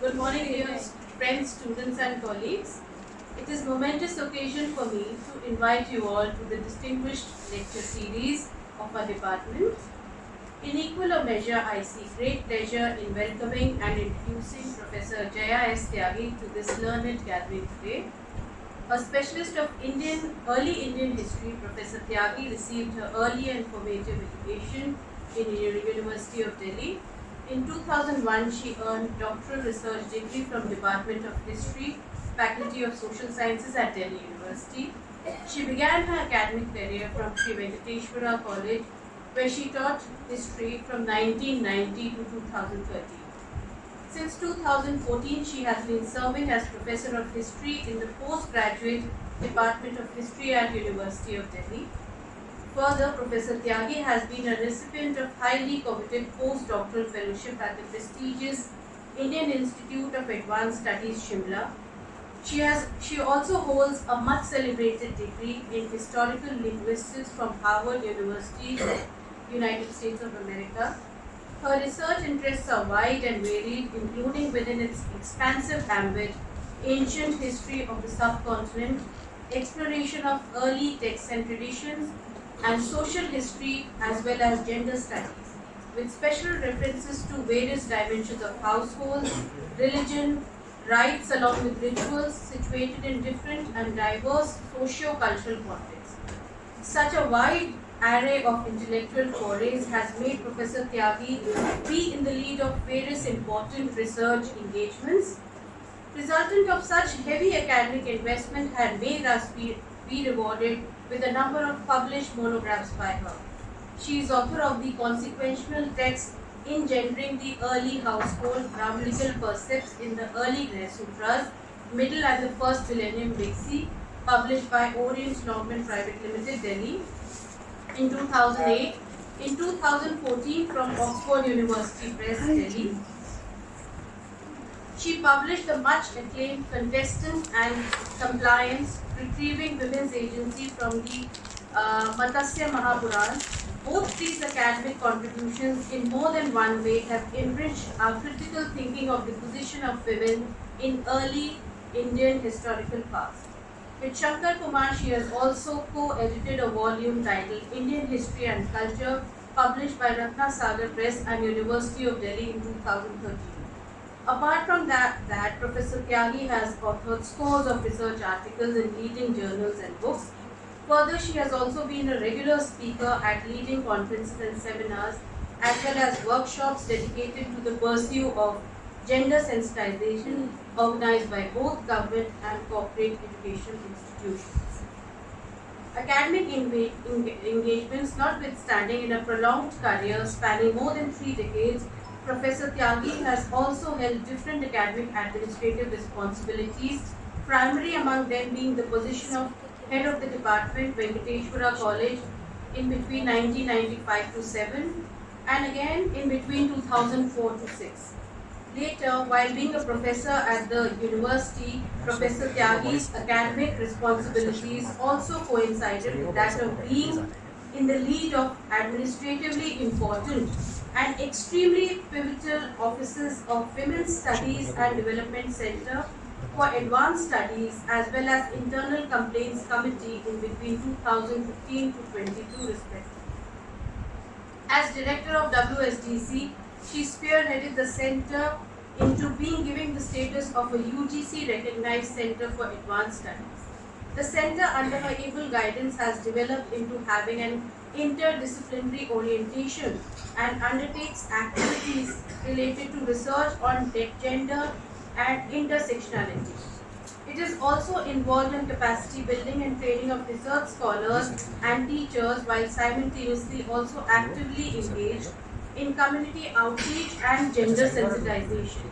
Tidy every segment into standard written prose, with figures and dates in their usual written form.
Good morning, dear friends, students and colleagues. It is a momentous occasion for me to invite you all to the distinguished lecture series of our department. In equal measure, I see great pleasure in welcoming and introducing Professor Jaya S Tyagi to this learned gathering today. A specialist of early Indian history, Professor Tyagi received her early and formative education in the University of Delhi. In 2001, she earned doctoral research degree from Department of History, Faculty of Social Sciences at Delhi University. She began her academic career from Sri Venkateshwara College, where she taught history from 1990 to 2013. Since 2014, she has been serving as Professor of History in the Postgraduate Department of History at University of Delhi. Further, Professor Tyagi has been a recipient of highly coveted postdoctoral fellowship at the prestigious Indian Institute of Advanced Studies, Shimla. She also holds a much celebrated degree in Historical Linguistics from Harvard University, United States of America. Her research interests are wide and varied, including within its expansive ambit, ancient history of the subcontinent, exploration of early texts and traditions, and social history as well as gender studies, with special references to various dimensions of households, religion, rites along with rituals situated in different and diverse socio-cultural contexts. Such a wide array of intellectual forays has made Professor Tyagi be in the lead of various important research engagements. Resultant of such heavy academic investment had made us be rewarded with a number of published monographs by her. She is author of the consequential text Engendering the Early Household Brahmanical Precepts in the Early Gṛhyasūtras, Middle and the First Millennium BC, published by Orient Longman Private Limited, Delhi in 2008. In 2014 from Oxford University Press, Delhi. She published the much acclaimed Contestation and Compliance, Retrieving Women's Agency from the Matsya Mahapuran. Both these academic contributions in more than one way have enriched our critical thinking of the position of women in early Indian historical past. With Shankar Kumar, she has also co-edited a volume titled Indian History and Culture, published by Ratna Sagar Press and University of Delhi in 2013. Apart from that, Professor Tyagi has authored scores of research articles in leading journals and books. Further, she has also been a regular speaker at leading conferences and seminars, as well as workshops dedicated to the pursuit of gender sensitization organized by both government and corporate education institutions. Academic engagements notwithstanding, in a prolonged career spanning more than 3 decades, Professor Tyagi has also held different academic administrative responsibilities, primary among them being the position of Head of the Department, Venkateshwara College, in between 1995 to 7, and again in between 2004 to 6. Later, while being a professor at the university, Professor Tyagi's academic responsibilities also coincided with that of being in the lead of administratively important and extremely pivotal offices of Women's Studies and Development Center for Advanced Studies as well as Internal Complaints Committee in between 2015 to 22 respectively. As director of WSDC, she spearheaded the center into being given the status of a UGC recognized Center for Advanced Studies. The center, under her able guidance, has developed into having an interdisciplinary orientation and undertakes activities related to research on gender and intersectionality. It is also involved in capacity building and training of research scholars and teachers, while simultaneously also actively engaged in community outreach and gender sensitization.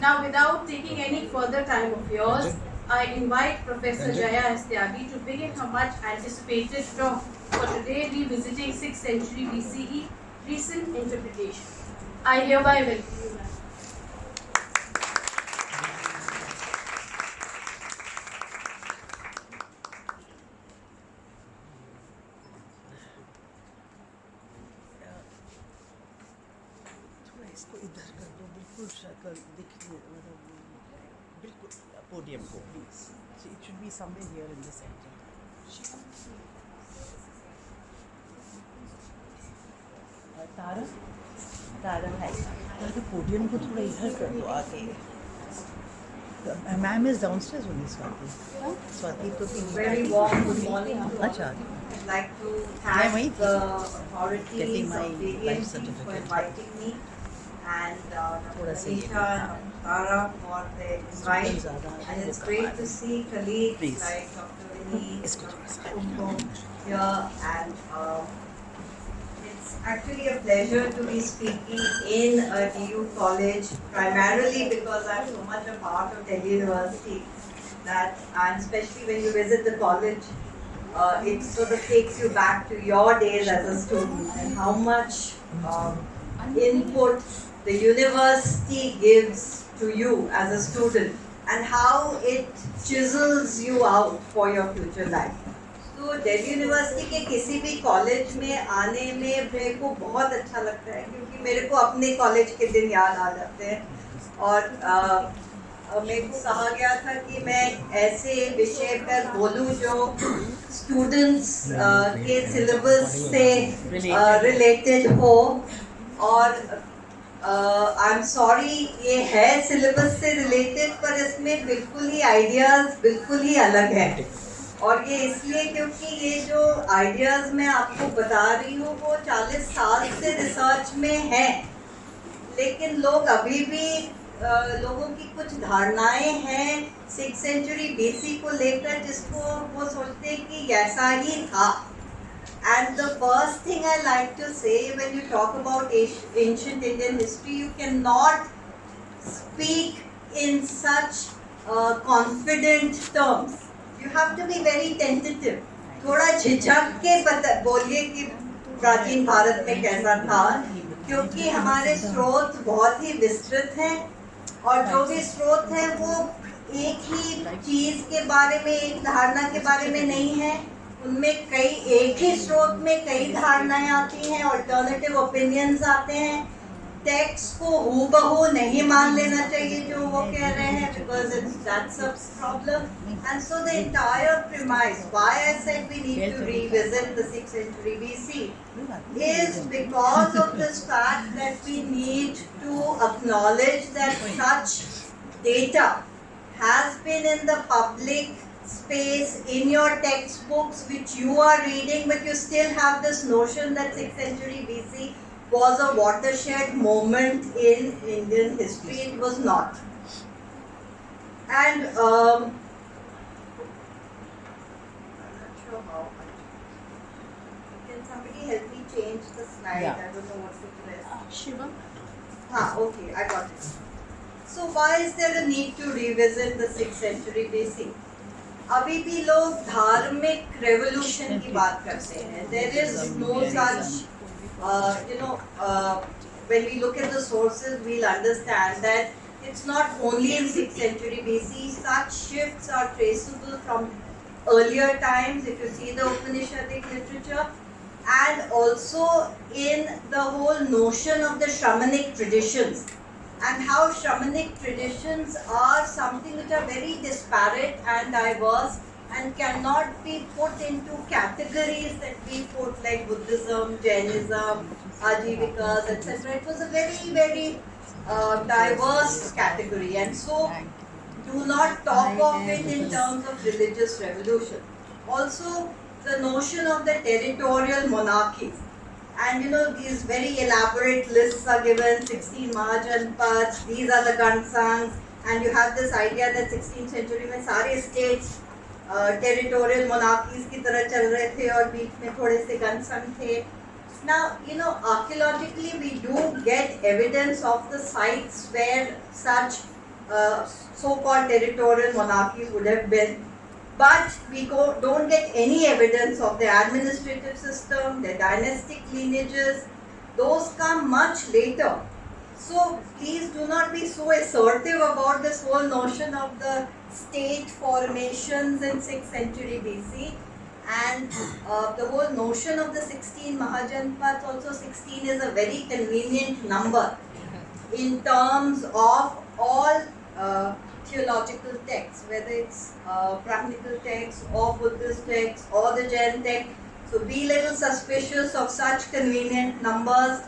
Now, without taking any further time of yours, I invite Professor Jaya S. Tyagi to begin her much anticipated talk for today, revisiting 6th century BCE recent interpretation. I hereby welcome you, ma'am. इसको इधर कर दो, बिल्कुल शक्ल podium को please. So it should be somewhere here in the center. तारा है तो podium को थोड़ा इधर कर दो आगे. Ma'am is downstairs only, Swati. Swati to be very warm good morning. अच्छा. I'd like to thank the authorities of Orient for inviting me, and Dr. Anita and Tara for the invite. And it's great to see colleagues like Dr. Vinny, Dr. here, and it's actually a pleasure to be speaking in a DU college, primarily because I'm so much a part of Delhi University that, and especially when you visit the college, it sort of takes you back to your days as a student and how much input the university gives to you as a student and how it chisels you out for your future life. तो Delhi university के किसी भी college में आने में मेरे को बहुत अच्छा लगता है क्योंकि मेरे को अपने कॉलेज के दिन याद आ जाते हैं और मेरे को कहा गया था कि मैं ऐसे विषय पर बोलूं जो स्टूडेंट्स के सिलेबस से रिलेटेड हो और आई एम सॉरी ये है सिलेबस से रिलेटेड पर इसमें बिल्कुल ही आइडियाज़ बिल्कुल ही अलग है और ये इसलिए क्योंकि ये जो आइडियाज़ मैं आपको बता रही हूँ वो 40 साल से रिसर्च में है लेकिन लोग अभी भी लोगों की कुछ धारणाएं हैं 6th सेंचुरी BC को लेकर जिसको वो सोचते हैं कि ऐसा ही था. And the first thing I like to say when you talk about ancient Indian history, you cannot speak in such confident terms. You have to be very tentative. थोड़ा झिझक के बोलिए कि प्राचीन भारत में कैसा था क्योंकि हमारे स्रोत बहुत ही विस्तृत हैं और जो भी स्रोत हैं वो एक ही चीज़ के बारे में एक धारणा के बारे में नहीं है उनमें कई एक ही स्रोत में कई धारणाएं आती हैं अल्टरनेटिव ओपिनियंस आते हैं टेक्स्ट को हूबहू नहीं मान लेना चाहिए जो वो कह रहे हैं because that's a problem and so the entire premise why I said we need to revisit the 6th century BC is because of this fact that we need to acknowledge that such data has been in the public space in your textbooks which you are reading but you still have this notion that 6th century BC was a watershed moment in Indian history. It was not. And I'm not sure how much. Can somebody help me change the slide? Yeah. I don't know what to press. Shiva. Okay, I got it. So why is there a need to revisit the 6th century BC? अभी भी लोग धार्मिक revolution की बात करते हैं. There is no such when we look at the sources, we'll understand that it's not only in 6th century BC. Such shifts are traceable from earlier times, if you see the Upanishadic literature, and also in the whole notion of the shamanic traditions, and how shamanic traditions are something which are very disparate and diverse and cannot be put into categories that we put like Buddhism, Jainism, Ajivikas, etc. It was a very, very diverse category and so do not talk of it in terms of religious revolution. Also, the notion of the territorial monarchies. And these very elaborate lists are given, 16 Mahajanpaths, these are the Gansangs, and you have this idea that 16th century में सारे states territorial monarchies की तरह चल रहे थे और बीच में थोड़े से गनसंग थे. Now, archaeologically we do get evidence of the sites where such so-called territorial monarchies would have been, but we don't get any evidence of the administrative system, their dynastic lineages. Those come much later. So please do not be so assertive about this whole notion of the state formations in 6th century BC and the whole notion of the 16 Mahajanpaths. Also 16 is a very convenient number in terms of all theological texts, whether it's Brahmanical texts or Buddhist texts or the Jain text. So be little suspicious of such convenient numbers.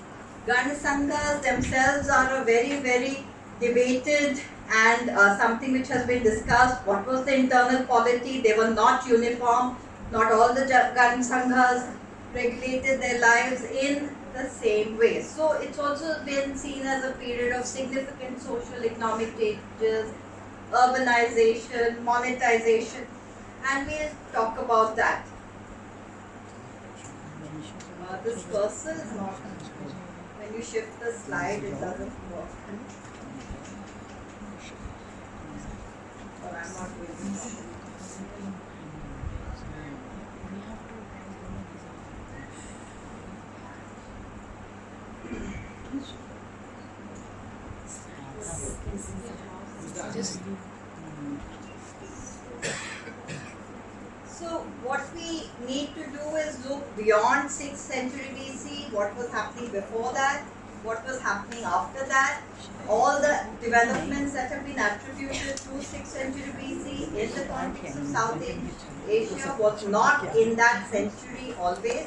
Gana Sanghas themselves are a very, very debated and something which has been discussed. What was the internal polity? They were not uniform. Not all the Gana Sanghas regulated their lives in the same way. So it's also been seen as a period of significant social economic changes, urbanization, monetization, and we'll talk about that. This cursor is not, when you shift the slide it doesn't work. Or I'm not doing it. So what we need to do is look beyond 6th century BC, what was happening before that, what was happening after that, all the developments that have been attributed to 6th century BC in the context of South Asia was not in that century always.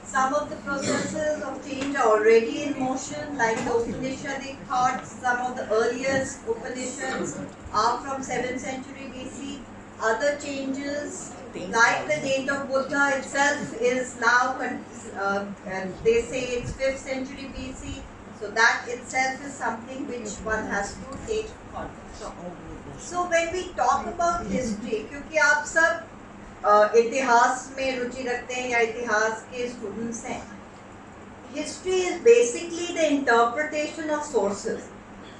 Some of the processes of change are already in motion, like the Upanishadic thoughts. Some of the earliest Upanishads are from 7th century BC. Other changes, like the date of Buddha itself, is now, they say it's 5th century BC. So that itself is something which one has to take context of. So when we talk about history, क्योंकि आप सब इतिहास में रुचि रखते हैं या इतिहास के स्टूडेंट्स हैं, history is basically the interpretation of sources.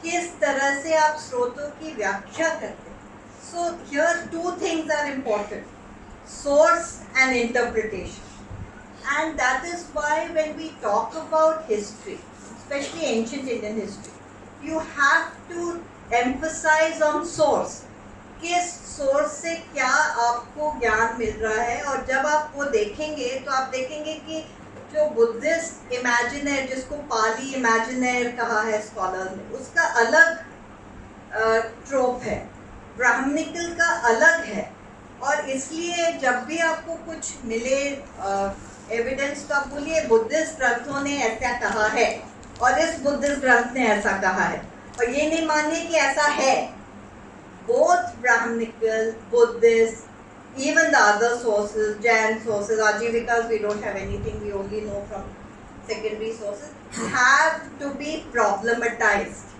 किस तरह से आप स्रोतों की व्याख्या करते हैं. So here two things are important, source and interpretation. And that is why when we talk about history, specially ancient Indian history, you have to emphasise on source. किस सोर्स से क्या आपको ज्ञान मिल रहा है. और जब आप वो देखेंगे तो आप देखेंगे कि जो बुद्धिस्ट इमेजिनर, जिसको पाली इमेजिनर कहा है स्कॉलर्स ने, उसका अलग ट्रोप है, ब्राह्मणिकल का अलग है. और इसलिए जब भी आपको कुछ मिले एविडेंस तो आप बोलिए बुद्धिस्ट ग्रंथों ने ऐसा कहा है और इस बुद्धिस्ट ग्रंथ ने ऐसा कहा है, और ये नहीं मानिए कि ऐसा है. Both Brahmanical, Buddhist, even the other sources, Jain sources, Ajivikas, we don't have anything, we only know from secondary sources, have to be problematized.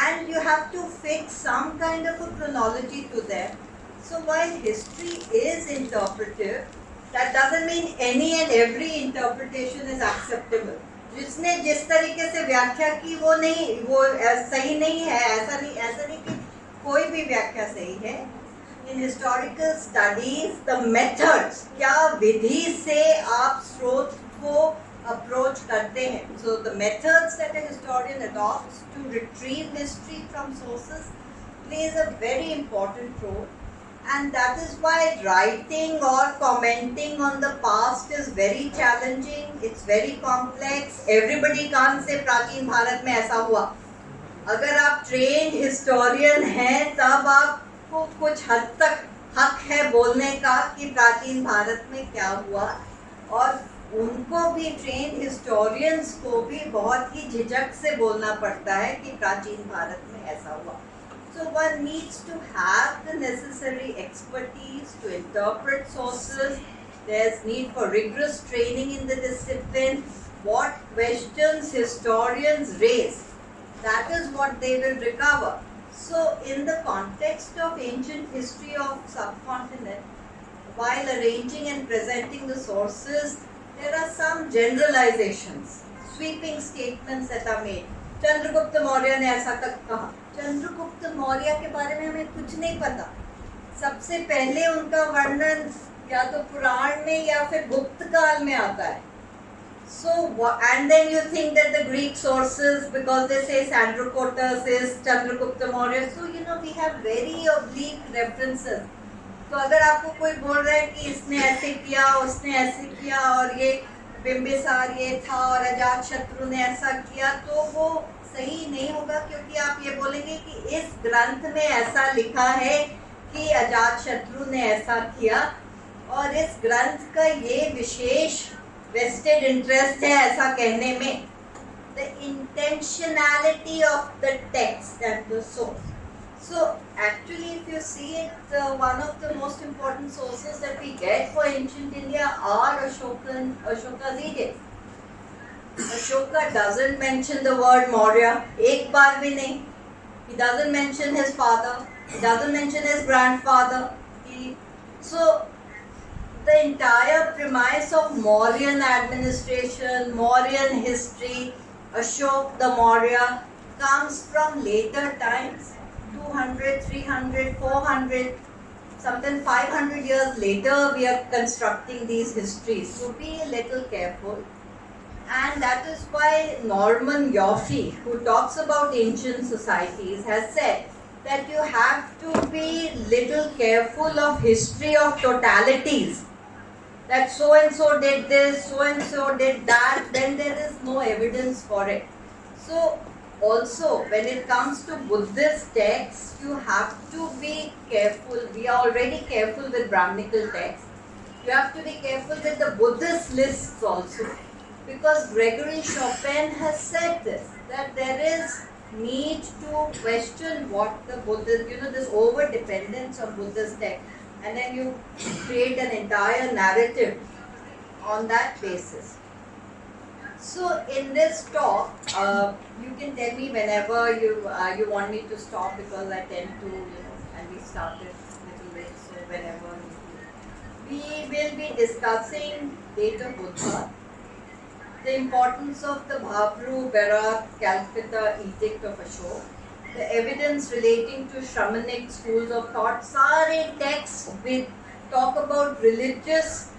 And you have to fix some kind of a chronology to them. So while history is interpretive, that doesn't mean any and every interpretation is acceptable. जिसने जिस तरीके से व्याख्या की वो सही नहीं है, ऐसा नहीं कि कोई भी व्याख्या सही है. In historical studies the methods, क्या विधि से आप स्रोत को अप्रोच करते हैं. So the methods that a historian adopts to retrieve history from sources plays a very important role. And that is why writing और commenting on the past is very challenging. It's very complex. Everybody can't say प्राचीन भारत में ऐसा हुआ. अगर आप trained historian हैं तब आपको कुछ हद तक हक है बोलने का कि प्राचीन भारत में क्या हुआ, और उनको भी, ट्रेन्ड हिस्टोरियंस को भी बहुत ही झिझक से बोलना पड़ता है कि प्राचीन भारत में ऐसा हुआ. So one needs to have the necessary expertise to interpret sources. There's need for rigorous training in the discipline. What questions historians raise, that is what they will recover. So in the context of ancient history of subcontinent, while arranging and presenting the sources, there are some generalizations, sweeping statements that are made. Chandragupta Maurya ने ऐसा कहा. चंद्रगुप्त मौर्य के बारे में हमें कुछ नहीं पता. सबसे पहले उनका वर्णन या तो पुराण में या फिर गुप्त काल में आता है. So, and then you think that the Greek sources, because they say Sandrocotus is Chandragupta Maurya, so we have very oblique references. तो अगर आपको कोई बोल रहा है कि इसने ऐसे किया, उसने ऐसे किया, और ये बिंबिसार ये था और अजात शत्रु ने ऐसा किया, तो वो सही नहीं होगा, क्योंकि आप ये बोलेंगे कि इस ग्रंथ में ऐसा लिखा है कि अजातशत्रु ने ऐसा किया और इस ग्रंथ का ये विशेष वेस्टेड इंटरेस्ट है ऐसा कहने में. The intentionality of the text and the source. So actually, if you see it, one of the most important sources that we get for ancient India are Ashoka's edicts. Ashoka doesn't mention the word Maurya, ek baar bhi nahi. He doesn't mention his father. He doesn't mention his grandfather. So the entire premise of Mauryan administration, Mauryan history, Ashok the Maurya, comes from later times, 200, 300, 400, sometimes 500 years later we are constructing these histories. So be a little careful. And that is why Norman Yoffe, who talks about ancient societies, has said that you have to be little careful of history of totalities. That so and so did this, so and so did that, then there is no evidence for it. So also when it comes to Buddhist texts, you have to be careful. We are already careful with Brahmanical texts. You have to be careful with the Buddhist lists also. Because Gregory Chopin has said this, that there is need to question what the Buddhist, this over-dependence on Buddhist text, and then you create an entire narrative on that basis. So in this talk, you can tell me whenever you want me to stop, because I tend to, and we started a little bit, so whenever we will be discussing date of Buddha, the importance of the Bhavru Barak Calcutta Edict of Ashok, the evidence relating to Shramanic schools of thought. Sare texts with talk about religious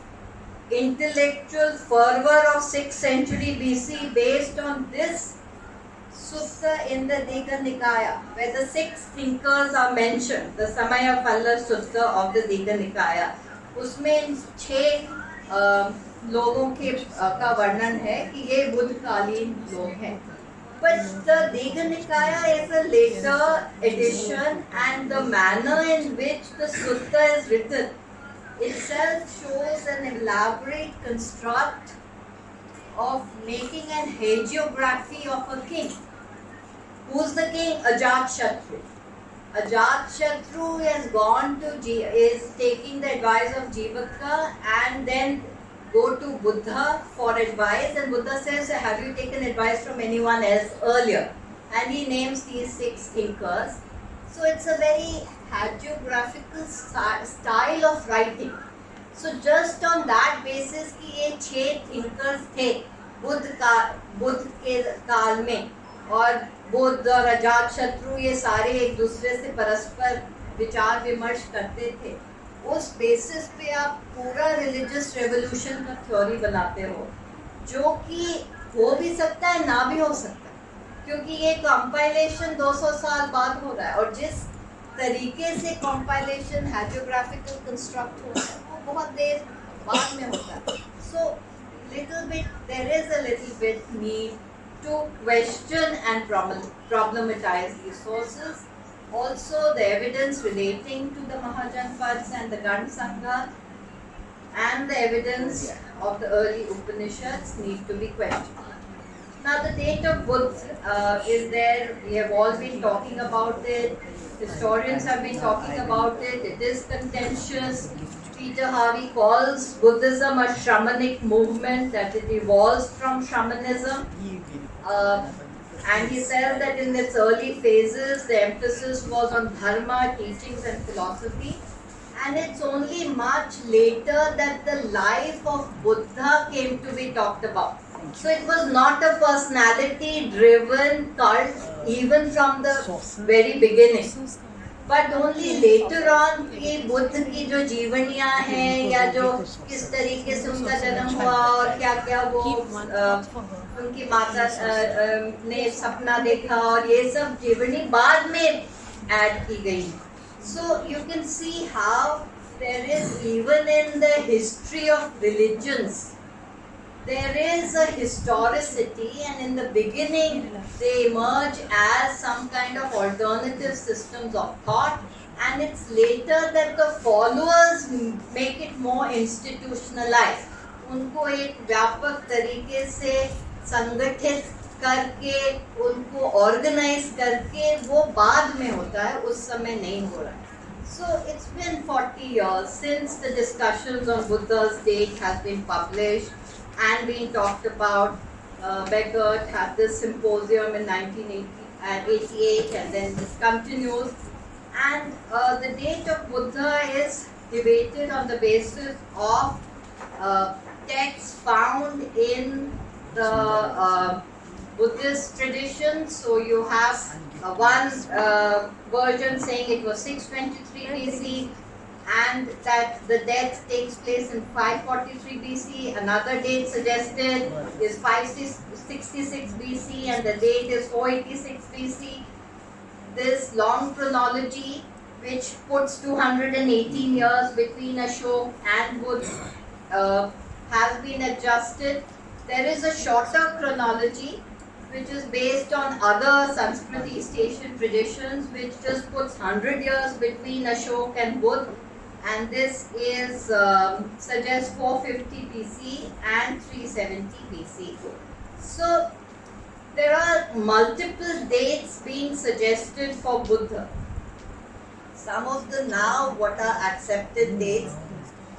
intellectual fervor of 6th century BC based on this sutta in the Digha Nikaya, where the 6 thinkers are mentioned, the Samaya Phalla Sutta of the Digha Nikaya. उसमें 6 लोगों के का वर्णन है कि ये बुद्धकालीन लोग हैं. But the Digha Nikaya is a later edition, and the manner in which the sutta is written itself shows an elaborate construct of making an hagiography of a king. Who's the king? Ajatashatru. Ajatashatru has gone to is taking the advice of Jivaka and then go to Buddha for advice, and Buddha says, have you taken advice from anyone else earlier? And he names these 6 thinkers. So it's a very hagiographical style of writing. So just on that basis कि ये 6 thinkers थे बुद्ध के काल में, और बुद्ध और अजातशत्रु ये सारे एक दूसरे से परस्पर विचार विमर्श करते थे, उस बेसिस पे आप पूरा रिलीजियस रेवोल्यूशन का थ्योरी बनाते हो, जो कि हो भी सकता है ना भी हो सकता है, क्योंकि ये कंपाइलेशन 200 साल बाद हो रहा है, और जिस तरीके से कंपाइलेशन हैजियोग्राफिकल कंस्ट्रक्ट होता है वो बहुत देर बाद में होता है. सो there is a little bit need to question and problematize these sources. Also, the evidence relating to the Mahajanpads and the Gand Sangha and the evidence of the early Upanishads need to be questioned. Now, the date of Buddha is there. We have all been talking about it. Historians have been talking about it. It is contentious. Peter Harvey calls Buddhism a Shramanic movement, that it evolves from Shamanism. And he says that in its early phases, the emphasis was on dharma, teachings and philosophy. And it's only much later that the life of Buddha came to be talked about. So it was not a personality-driven cult even from the very beginning. But only later on कि बुद्ध की जो जीवनियाँ हैं या जो किस तरीके से उनका जन्म हुआ और क्या क्या वो उनकी माता ने सपना देखा और ये सब जीवनी बाद में ऐड की गई. So you can see how there is, even in the history of religions, there is a historicity, and in the beginning they emerge as some kind of alternative systems of thought, and it's later that the followers make it more institutionalized. उनको एक व्यापक तरीके से संगठित करके, उनको organize करके, वो बाद में होता है, उस समय नहीं हो रहा है. So it's been 40 years since the discussions on Buddha's date has been published and being talked about. Beckett had this symposium in 1988, and then this continues. And the date of Buddha is debated on the basis of texts found in the Buddhist tradition. So you have one version saying it was 623 BC, and that the death takes place in 543 BC. Another date suggested is 566 BC, and the date is 486 BC. This long chronology, which puts 218 years between Ashok and Buddha, has been adjusted. There is a shorter chronology, which is based on other Sanskrit East Asian traditions, which just puts 100 years between Ashok and Buddha, and this is suggests 450 BC and 370 BC. So there are multiple dates being suggested for Buddha. Some of the now what are accepted dates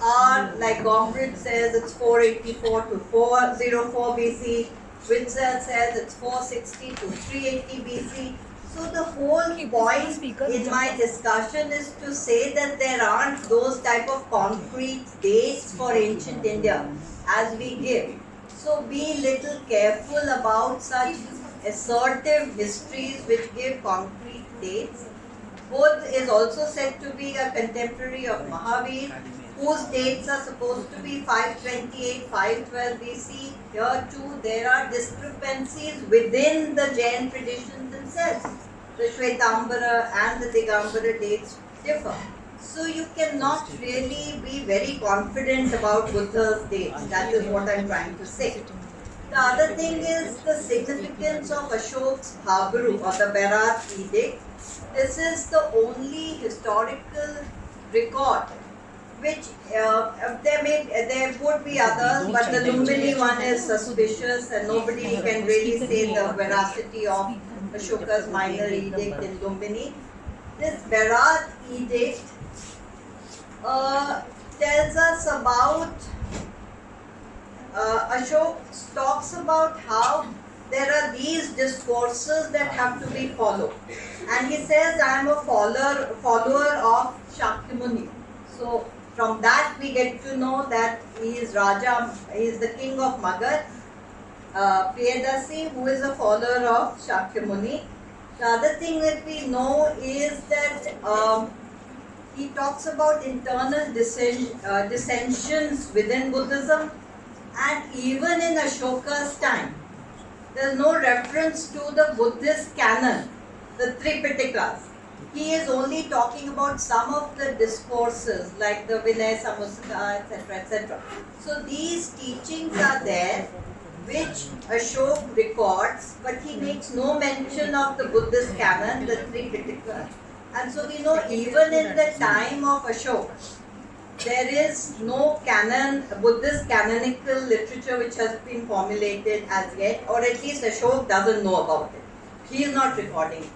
are, like Gombrich says, it's 484 to 404 BC. Witzel says it's 460 to 380 BC. So the whole point in my discussion is to say that there aren't those type of concrete dates for ancient India as we give. So be little careful about such assertive histories which give concrete dates. Buddha is also said to be a contemporary of Mahavir, whose dates are supposed to be 528, 512 BC. Here too there are discrepancies within the Jain traditions themselves. The Shvetambara and the Digambara dates differ. So you cannot really be very confident about Buddha's dates. That is what I am trying to say. The other thing is the significance of Ashok's Bhabru or the Bharat Edict. This is the only historical record which there would be others, but the Lumbini one is suspicious, and nobody can really say the veracity of Ashoka's minor edict in Lumbini. This Bharat Edict tells us about Ashok talks about how there are these discourses that have to be followed, and he says, I am a follower of Shakyamuni. So from that we get to know that he is Raja, he is the king of Magadh, Priyadasi, who is a follower of Shakyamuni. The other thing that we know is that he talks about internal dissensions within Buddhism, and even in Ashoka's time, there is no reference to the Buddhist canon, the Tripitakas. He is only talking about some of the discourses like the Vinaya Samsaka, etc., etc. So these teachings are there, which Ashok records, but he makes no mention of the Buddhist canon, the Tripitaka. And so we know even in the time of Ashok, there is no canon, Buddhist canonical literature which has been formulated as yet, or at least Ashok doesn't know about it. He is not recording it.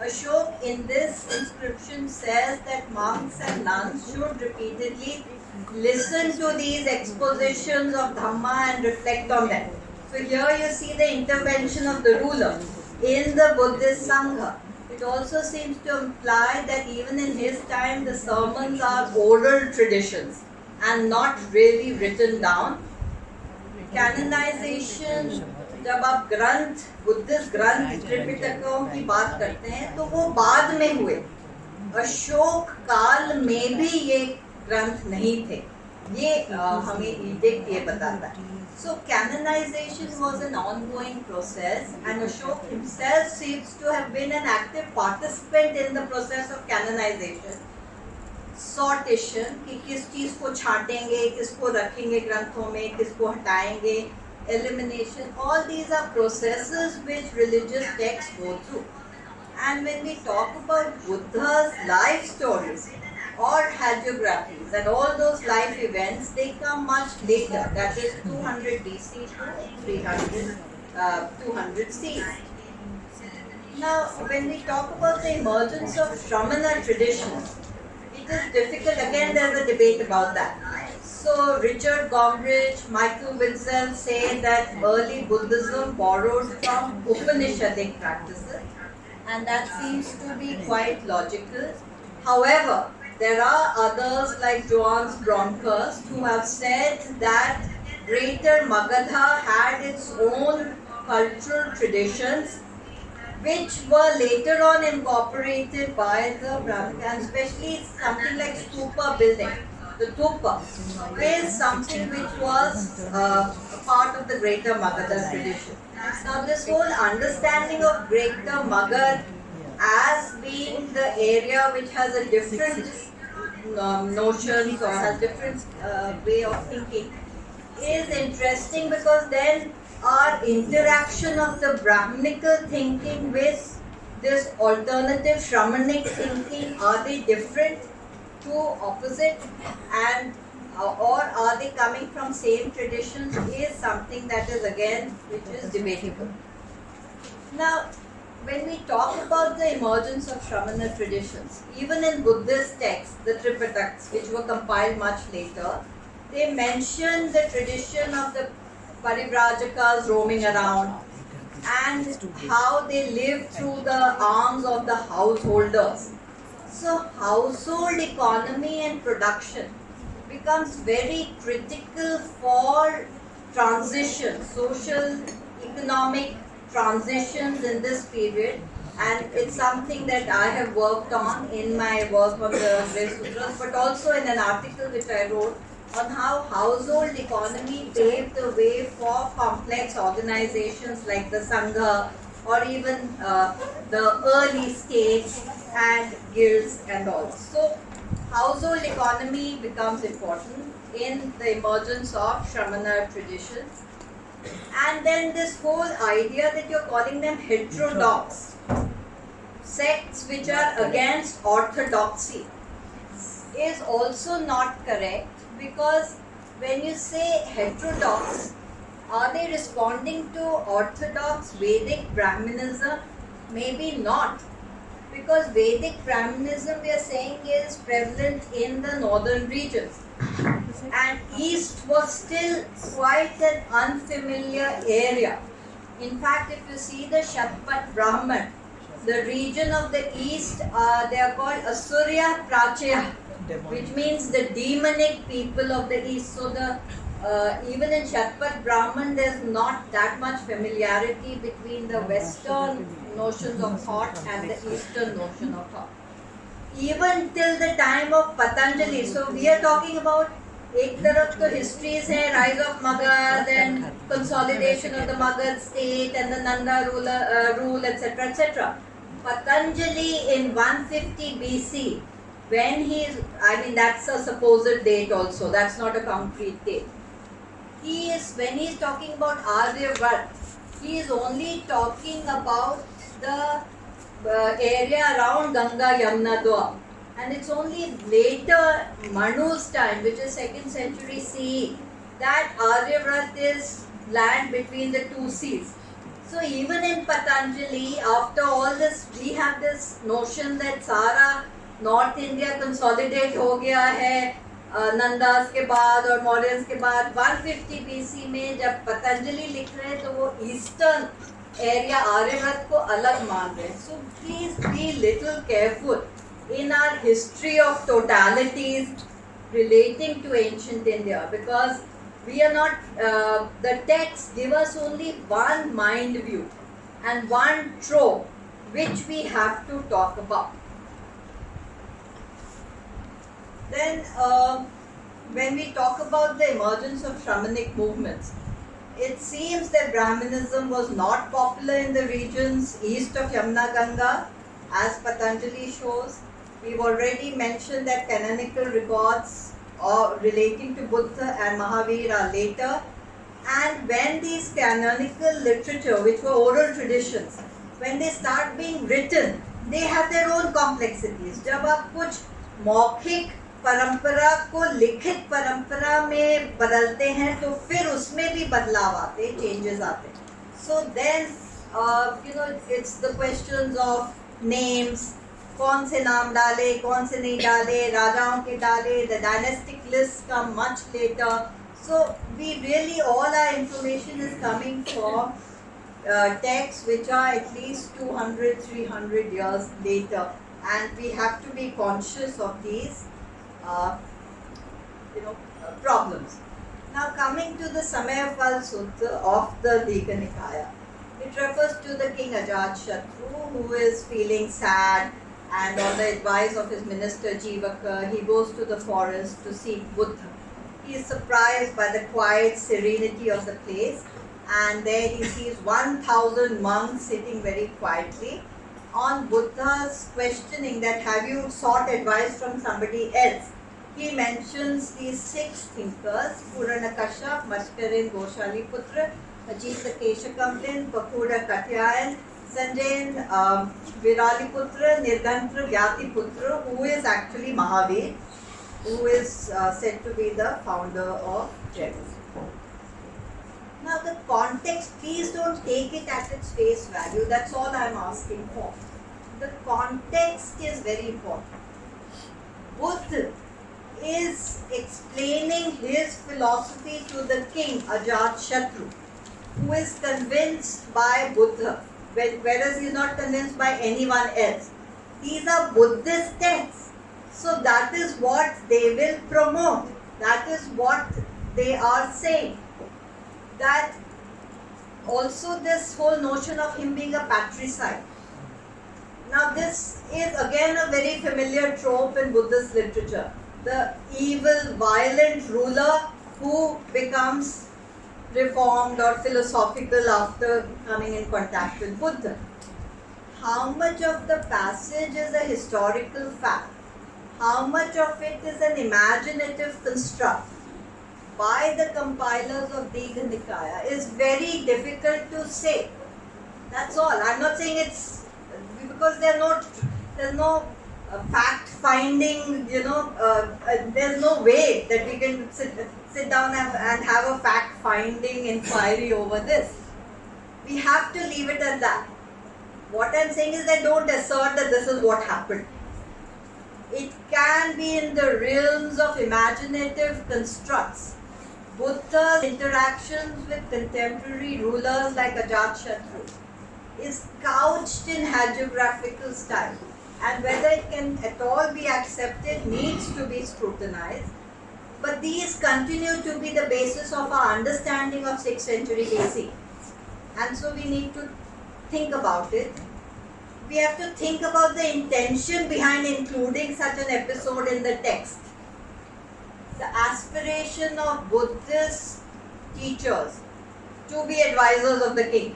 Ashok in this inscription says that monks and nuns should repeatedly listen to these expositions of Dhamma and reflect on them. So here you see the intervention of the ruler in the Buddhist Sangha. It also seems to imply that even in his time the sermons are oral traditions and not really written down. Canonization, जब आप ग्रंथ, Buddhist ग्रंथ, त्रिपिटकों की बात करते हैं तो वो बाद में हुए. अशोक काल में भी ये ग्रंथ नहीं थे. ये हमें edict ये बताता है. So canonization was an ongoing process, and Ashok himself seems to have been an active participant in the process of canonization. Sortition, कि किस चीज़ को छांटेंगे, किसको रखेंगे ग्रंथों में, किसको हटाएंगे, elimination, all these are processes which religious texts go through. And when we talk about Buddha's life stories or hagiographies and all those life events, they come much later, that is 200 BC to 200 CE. Now, when we talk about the emergence of Shramana traditions, it is difficult. Again, there's a debate about that. So, Richard Gombrich, Michael Winsell say that early Buddhism borrowed from Upanishadic practices, and that seems to be quite logical. However, there are others like Johannes Bronkhorst who have said that Greater Magadha had its own cultural traditions, which were later on incorporated by the Brahmins, and especially something like stupa building. The tupa is something which was a part of the Greater Magadha tradition. Now, this whole understanding of Greater Magadha as being the area which has a different notions or has different way of thinking is interesting, because then our interaction of the Brahmanical thinking with this alternative Shramanic thinking, are they different, two opposite, and or are they coming from same traditions, is something that is again which is debatable. Now, when we talk about the emergence of Shramana traditions, even in Buddhist texts, the Tripitaks, which were compiled much later, they mention the tradition of the Parivrājakas roaming around and how they lived through the arms of the householders. So, household economy and production becomes very critical for transition, social, economic transitions in this period, and it's something that I have worked on in my work on the Gṛhyasūtras, but also in an article which I wrote on how household economy paved the way for complex organizations like the Sangha or even the early states and guilds and all. So, household economy becomes important in the emergence of Shramana traditions. And then this whole idea that you're calling them heterodox, sects which are against orthodoxy, is also not correct, because when you say heterodox, are they responding to orthodox Vedic Brahmanism? Maybe not, because Vedic Brahmanism, we are saying, is prevalent in the northern regions, and east was still quite an unfamiliar area. In fact, if you see the Shatpat Brahman, the region of the east, they are called Asurya Prachya, which means the demonic people of the east. So the even in Shatpat Brahman, there's not that much familiarity between the western notions of thought and the eastern notion of thought. Even till the time of Patanjali, so we are talking about एक तरफ तो histories है, rise of Magadha and consolidation of the Magadha state and the Nanda rule, etc., etc. Patanjali in 150 BC, when he is, I mean that's a supposed date also, that's not a concrete date. He is, when he is talking about Aryavart, he is only talking about the area around Ganga Yamuna Dua. And it's only later, Manu's time, which is 2nd century CE, that Aryavrat is land between the two seas. So even in Patanjali, after all this, we have this notion that Sara North India consolidate हो गया है नंदास के बाद और मौर्यंस के बाद 150 BC में जब पतंजलि लिख रहे हैं तो वो ईस्टर्न एरिया आर्यव्रत को अलग मान रहे हैं. So please be little careful in our history of totalities relating to ancient India, because we are not, the texts give us only one mind view and one trope which we have to talk about. Then when we talk about the emergence of Shramanic movements, it seems that Brahmanism was not popular in the regions east of Yamuna Ganga, as Patanjali shows. We've already mentioned that canonical records relating to Buddha and Mahavir are later. And when these canonical literature, which were oral traditions, when they start being written, they have their own complexities. जब आप कुछ मौखिक परंपरा को लिखित परंपरा में बदलते हैं तो फिर उसमें भी बदलाव आते हैं, changes आते हैं. So then, it's the questions of names, कौन से नाम डाले, कौन से नहीं डाले, राजाओं के डाले, the dynastic lists come much later. So we really, all our information is coming from texts which are at least 200, 300 years later, and we have to be conscious of these problems. Now coming to the Samayafal Sutta of the Digha Nikaya, it refers to the king Ajatashatru, who is feeling sad, and on the advice of his minister Jivaka, he goes to the forest to seek Buddha. He is surprised by the quiet serenity of the place, and there he sees 1,000 monks sitting very quietly. On Buddha's questioning that have you sought advice from somebody else, he mentions these 6 thinkers: Puranakasha, Maskarin Goshaliputra, Ajita Keshakamlin, Pakuda Katyayan, Sanjayan Viraliputra, Nirgantra Vyatiputra, who is actually Mahavir, who is said to be the founder of Jainism. Now the context, please don't take it at its face value, that's all I am asking for. The context is very important. Buddha is explaining his philosophy to the king Ajatashatru, who is convinced by Buddha, whereas he is not convinced by anyone else. These are Buddhist texts. So that is what they will promote. That is what they are saying. That also this whole notion of him being a patricide. Now this is again a very familiar trope in Buddhist literature. The evil, violent ruler who becomes reformed or philosophical after coming in contact with Buddha. How much of the passage is a historical fact? How much of it is an imaginative construct by the compilers of Digha Nikaya is very difficult to say. That's all. I'm not saying it's because there's no fact finding, there's no way that we can sit down and have a fact finding inquiry over this. We have to leave it at that. What I'm saying is that don't assert that this is what happened. It can be in the realms of imaginative constructs. Buddha's interactions with contemporary rulers like Ajatashatru is couched in hagiographical style, and whether it can at all be accepted needs to be scrutinized. But these continue to be the basis of our understanding of 6th century BC. And so we need to think about it. We have to think about the intention behind including such an episode in the text. The aspiration of Buddhist teachers to be advisors of the king.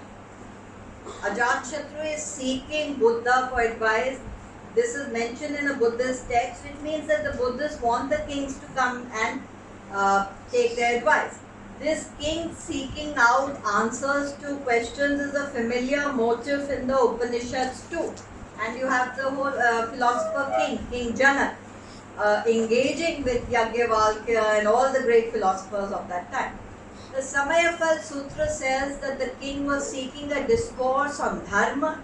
Ajatashatru is seeking Buddha for advice. This is mentioned in a Buddhist text, which means that the Buddhists want the kings to come and take their advice. This king seeking out answers to questions is a familiar motif in the Upanishads too. And you have the whole philosopher King Janak, engaging with Yajnavalkya and all the great philosophers of that time. The Samayafal Sutra says that the king was seeking a discourse on dharma,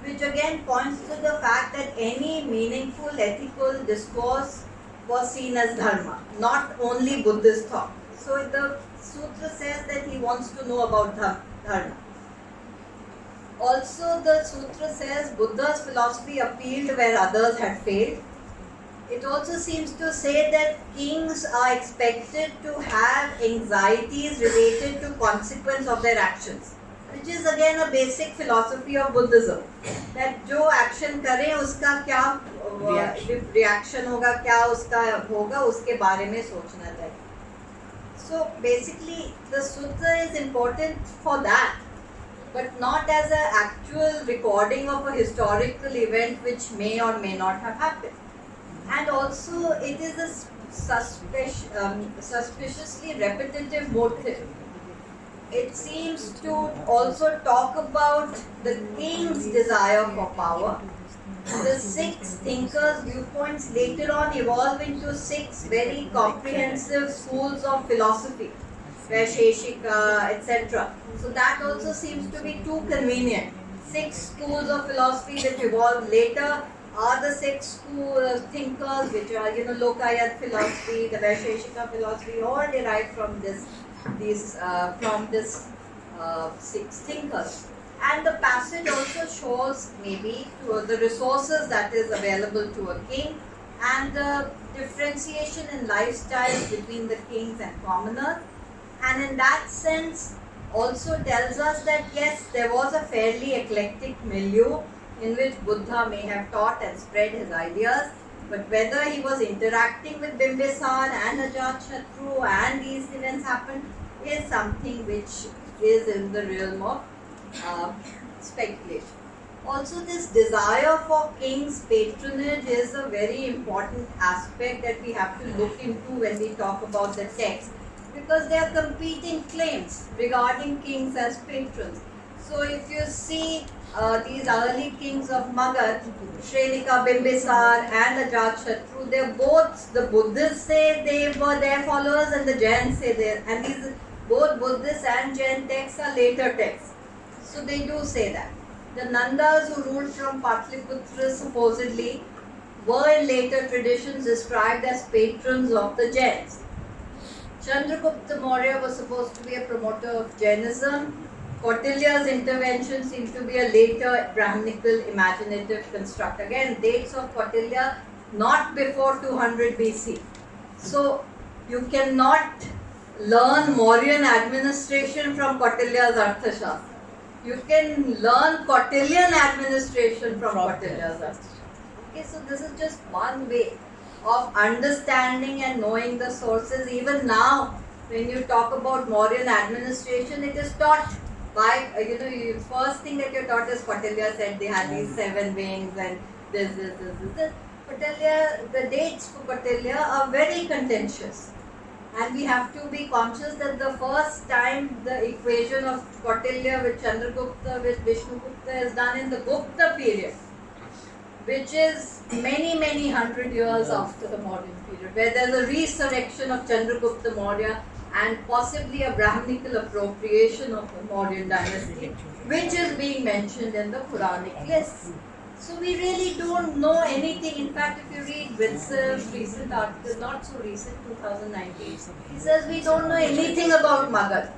which again points to the fact that any meaningful ethical discourse was seen as dharma, not only Buddhist thought. So the Sutra says that he wants to know about dharma. Also, the Sutra says Buddha's philosophy appealed where others had failed. It also seems to say that kings are expected to have anxieties related to consequence of their actions, which is again a basic philosophy of Buddhism. That जो action करें उसका क्या reaction होगा, क्या उसका होगा, उसके बारे में सोचना चाहिए. So basically, the sutra is important for that, but not as an actual recording of a historical event which may or may not have happened. And also, it is a suspiciously repetitive motif. it seems to also talk about the king's desire for power. The 6 thinkers' viewpoints later on evolve into 6 very comprehensive schools of philosophy, Vaisheshika, etc. So that also seems to be too convenient. 6 schools of philosophy that evolved later are the 6 school thinkers, which are Lokayat philosophy, the Vaisheshika philosophy, all derived from this 6 thinkers. And the passage also shows maybe to the resources that is available to a king and the differentiation in lifestyles between the kings and commoners. And in that sense also tells us that yes, there was a fairly eclectic milieu in which Buddha may have taught and spread his ideas, but whether he was interacting with Bimbisar and Ajatashatru and these events happened is something which is in the realm of speculation. Also, this desire for king's patronage is a very important aspect that we have to look into when we talk about the text, because there are competing claims regarding kings as patrons. So if you see these early kings of Magad, Shrenika, Bimbisar and Ajatashatru, they're both, the Buddhists say they were their followers and the Jains say they, and these both Buddhist and Jain texts are later texts. So they do say that. The Nandas who ruled from Patliputra supposedly were in later traditions described as patrons of the Jains. Chandragupta Maurya was supposed to be a promoter of Jainism. Kautilya's intervention seems to be a later Brahmanical imaginative construct. Again, dates of Kautilya not before 200 BC. So you cannot learn Mauryan administration from Kautilya's Arthashastra. You can learn Kautilyan administration from Kautilya's Arthashastra. Okay, so this is just one way of understanding and knowing the sources. Even now, when you talk about Mauryan administration, it is taught by, first thing that you're taught is Kautilya said they had these 7 wings and this. Kautilya, the dates for Kautilya are very contentious. And we have to be conscious that the first time the equation of Kautilya with Chandragupta with Vishnugupta is done in the Gupta period, which is many hundred years after the modern period, where there is a resurrection of Chandragupta Maurya and possibly a Brahmanical appropriation of the Mauryan dynasty, which is being mentioned in the Puranic lists. So we really don't know anything. In fact, if you read Witz's recent article, not so recent, 2019, he says we don't know anything about Magad.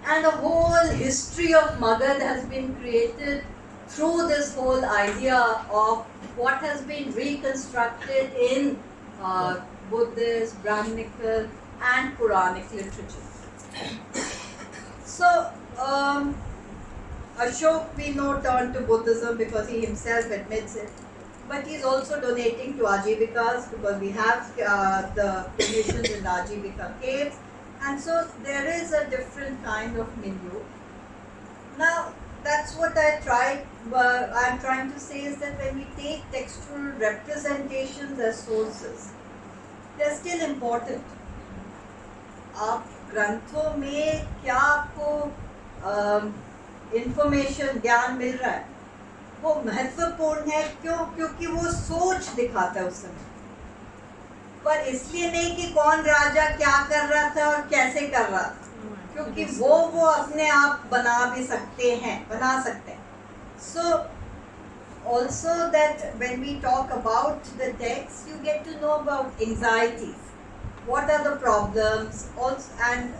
And a whole history of Magad has been created through this whole idea of what has been reconstructed in Buddhist, Brahmanical and Puranic literature. So, Ashok, we know, turned to Buddhism because he himself admits it. But he is also donating to Ajivikas because we have the traditions in the Ajivika caves. And so there is a different kind of milieu. Now, that's what I'm trying to say is that when we take textual representations as sources, they're still important. आप ग्रंथों में क्या आपको information ज्ञान मिल रहा है वो महत्वपूर्ण है क्योंकि वो सोच दिखाता है उस समय पर इसलिए नहीं कि कौन राजा क्या कर रहा था और कैसे कर रहा था क्योंकि वो अपने आप बना सकते हैं so also that when we talk about the text you get to know about anxieties. What are the problems? Also, and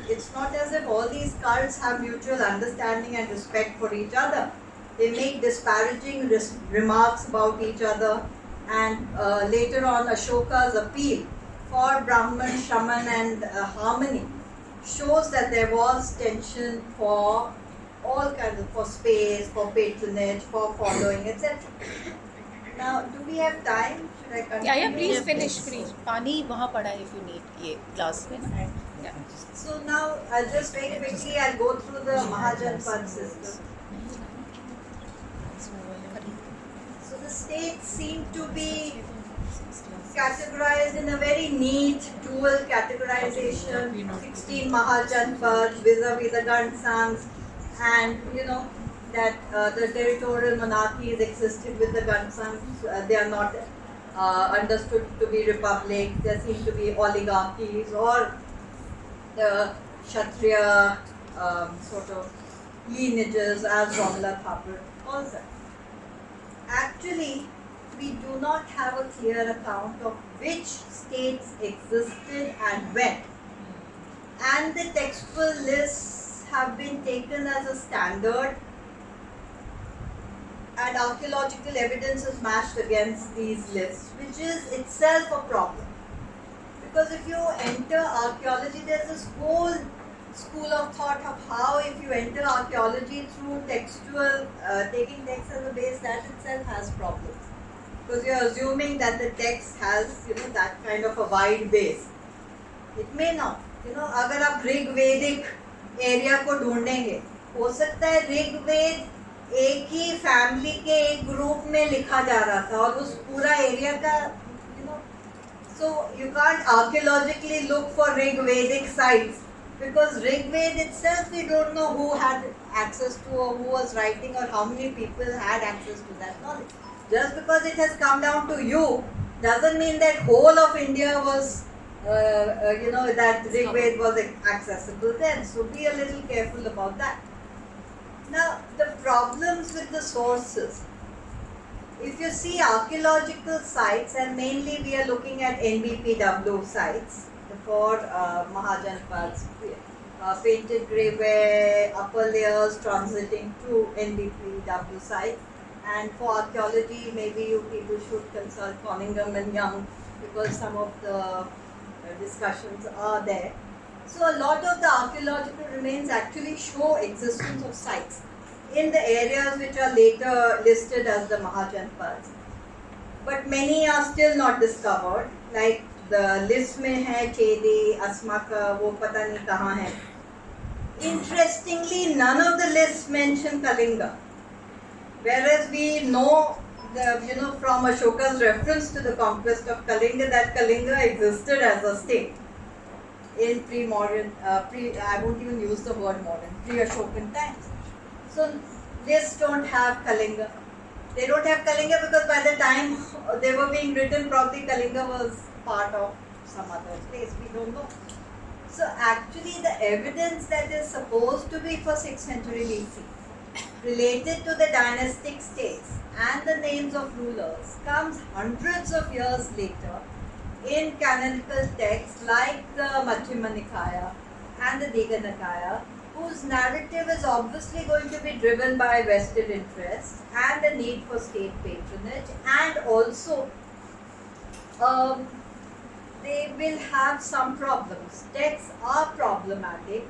it's not as if all these cults have mutual understanding and respect for each other. They make disparaging remarks about each other, and later on Ashoka's appeal for Brahman, Shaman and harmony shows that there was tension for all kinds of, for space, for patronage, for following, etc. Now, do we have time? Should I continue? Yeah, please finish, please. Pani wahan pada if you need ye glass mein. Yeah. So now, I'll just very quickly, I'll go through the Mahajanpad system. So the states seem to be categorized in a very neat dual categorization, 16 Mahajanpads vis-a-vis the Gansangs, and that the territorial monarchies existed with the Gansangs. They are not understood to be republics. There seem to be oligarchies or the Kshatriya sort of lineages, as Ramla Thapar calls them. Actually, we do not have a clear account of which states existed and when. And the textual lists have been taken as a standard, and archaeological evidence is matched against these lists, which is itself a problem. Because if you enter archaeology, there's this whole school of thought of how if you enter archaeology through textual, taking text as a base, that itself has problems. Because you're assuming that the text has, that kind of a wide base. It may not. अगर आप ऋग्वेदिक area को ढूंढेंगे, हो सकता है ऋग्वेद एक ही family के एक ग्रुप में लिखा जा रहा था और उस पूरा एरिया का, so you can't archaeologically look for Rigvedic sites. Because Rigved itself, we don't know who had access to or who was writing or how many people had access to that knowledge. Just because it has come down to you doesn't mean that whole of India was, that Rigved was accessible then. So be a little careful about that. Now, the problems with the sources. If you see archaeological sites, and mainly we are looking at NBPW sites, for Mahajanpads, painted grey upper layers transiting to NBPW sites. And for archaeology, maybe you people should consult Conningham and Young, because some of the discussions are there. So a lot of the archaeological remains actually show existence of sites in the areas which are later listed as the Mahajanpads. But many are still not discovered, like the list में है चेदी, अस्माका, वो पता नहीं कहाँ है. Interestingly, none of the lists mention Kalinga, whereas we know from Ashoka's reference to the conquest of Kalinga that Kalinga existed as a state in pre-modern, I won't even use the word modern, pre-Ashokan times. So lists don't have Kalinga. They don't have Kalinga because by the time they were being written, probably Kalinga was part of some other place, we don't know. So actually the evidence that is supposed to be for 6th century BC related to the dynastic states and the names of rulers comes hundreds of years later in canonical texts like the Madhyama Nikaya and the Digha Nikaya, whose narrative is obviously going to be driven by vested interests and the need for state patronage, and also they will have some problems. Texts are problematic.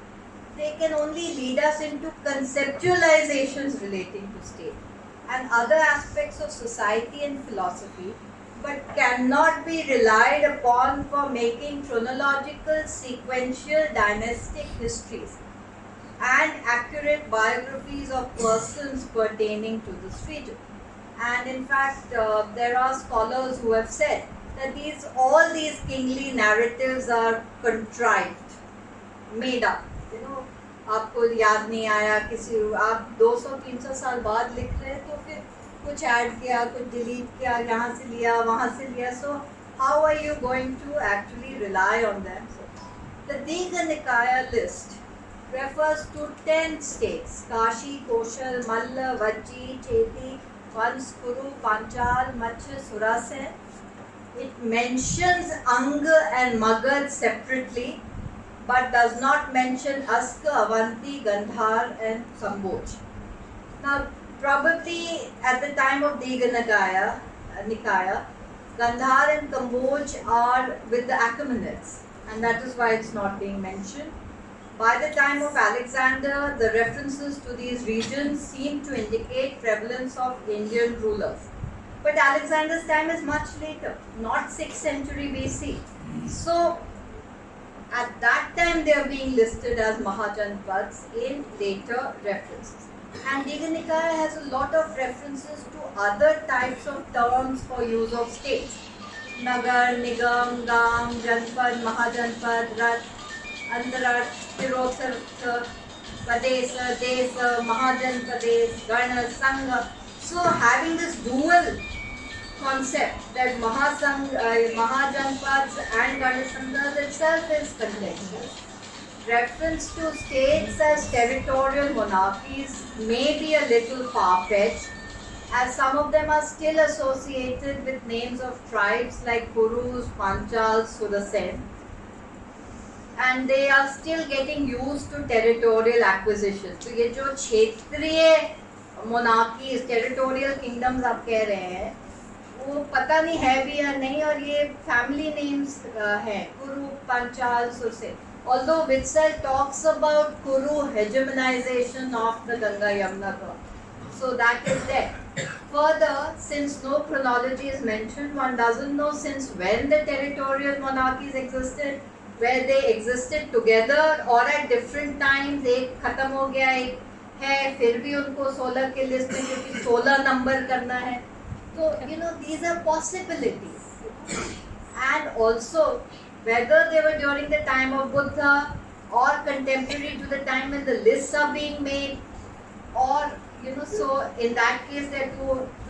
They can only lead us into conceptualizations relating to state and other aspects of society and philosophy, but cannot be relied upon for making chronological, sequential, dynastic histories and accurate biographies of persons pertaining to this region. And in fact, there are scholars who have said that all these kingly narratives are contrived, made up. आपको याद नहीं आया किसी, आप 200-300 साल बाद लिख रहे हैं तो फिर कुछ ऐड किया, कुछ डिलीट किया, यहाँ से लिया, वहाँ से लिया. So how are you going to actually rely on them? So, the Digha Nikaya list refers to 10 states: Kashi, Koshal, Malla, Vajji, Cheti, Vans, Kuru, Panchal, Matsya, Surasen. It mentions Ang and Magad separately, but does not mention Aska, Avanti, Gandhar and Kamboj. Now, probably at the time of Digha Nikaya, Gandhar and Kamboj are with the Achaemenids, and that is why it's not being mentioned. By the time of Alexander, the references to these regions seem to indicate prevalence of Indian rulers. But Alexander's time is much later, not 6th century BC. So, at that time they are being listed as Mahajanpads in later references. And Digha Nikaya has a lot of references to other types of terms for use of states. Nagar, Nigam, Gam, Janpad, Mahajanpad, Rat, Antarat, Tirottar, Padesa, Desa, Mahajan Pradesh, Gana, Sangha. So having this dual concept that Mahajanpads and Gana Sanghas itself is contentious. Reference to states as territorial monarchies may be a little far-fetched, as some of them are still associated with names of tribes like Kurus, Panchals, Sudasen, and they are still getting used to territorial acquisitions. So ये जो क्षेत्रीय monarchies, territorial kingdoms आप कह रहे हैं, वो पता नहीं है भी या नहीं, और ये family names हैं, Kuru, Panchal, Sudasen. Although Witzel talks about Kuru hegemonization of the Ganga Yamuna curve. So that is there. Further, since no chronology is mentioned, one doesn't know since when the territorial monarchies existed, where they existed together or at different times. एक खत्म हो गया, एक है, फिर भी उनको 16 के लिस्ट में क्योंकि 16 नंबर करना है. So these are possibilities. And also whether they were during the time of Buddha or contemporary to the time when the lists are being made, or so in that case they're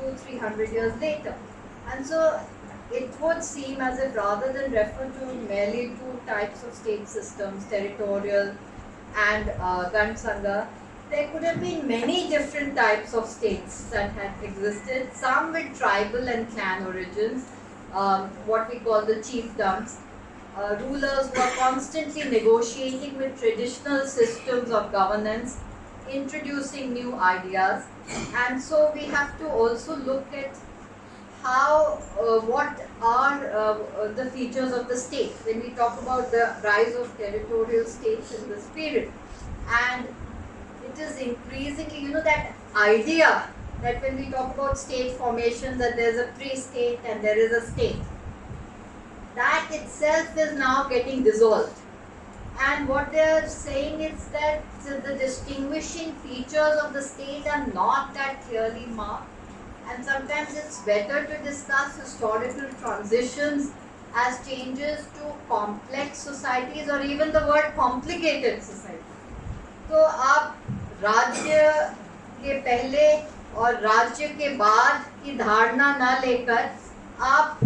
200-300 years later. And so it would seem as if rather than refer to merely two types of state systems, territorial and Gan Sangha, there could have been many different types of states that had existed, some with tribal and clan origins, what we call the chiefdoms, rulers who are constantly negotiating with traditional systems of governance, introducing new ideas. And so we have to also look at how, what are the features of the state when we talk about the rise of territorial states in this period. And it is increasingly, that idea that when we talk about state formation, that there is a pre-state and there is a state, that itself is now getting dissolved. And what they are saying is that the distinguishing features of the state are not that clearly marked. And sometimes it's better to discuss historical transitions as changes to complex societies or even the word complicated society. तो आप राज्य के पहले और राज्य के बाद की धारणा ना लेकर आप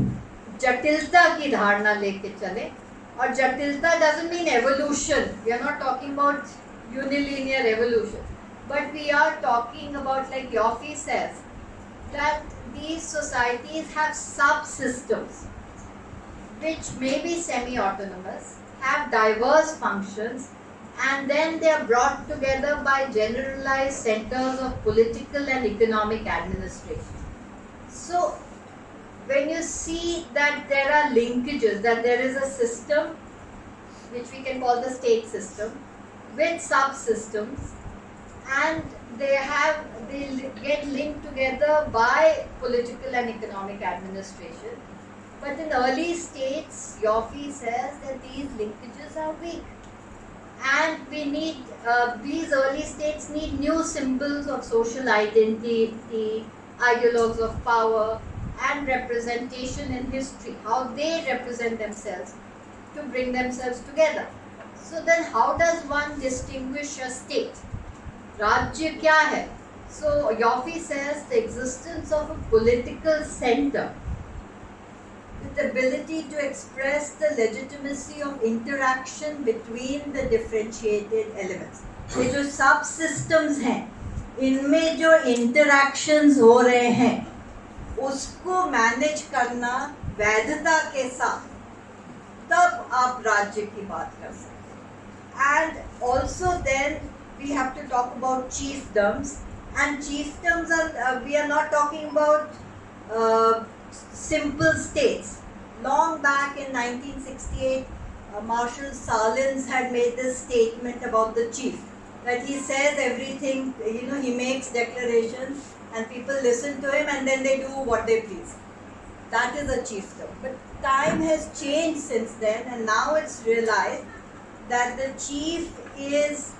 जटिलता की धारणा लेके चले. और जटिलता doesn't mean evolution. We are not talking about unilinear evolution, but we are talking about, like Yoffe says, that these societies have subsystems which may be semi-autonomous, have diverse functions, and then they are brought together by generalized centers of political and economic administration. So when you see that there are linkages, that there is a system which we can call the state system with subsystems, and they get linked together by political and economic administration. But in early states, Yoffe says that these linkages are weak. And we need, these early states need new symbols of social identity, ideologues of power, and representation in history, how they represent themselves to bring themselves together. So then how does one distinguish a state? Rajya kya hai? So Yoffe says the existence of a political center with the ability to express the legitimacy of interaction between the differentiated elements. ये जो subsystems हैं, इनमें जो interactions हो रहे हैं, उसको manage करना वैधता के साथ, तब आप राज्य की बात कर सकते हैं. And also then we have to talk about chiefdoms, and chiefdoms are, we are not talking about simple states. Long back in 1968, Marshal Salins had made this statement about the chief, that he says everything, he makes declarations and people listen to him and then they do what they please. That is a chiefdom. But time has changed since then, and now it's realized that the chief is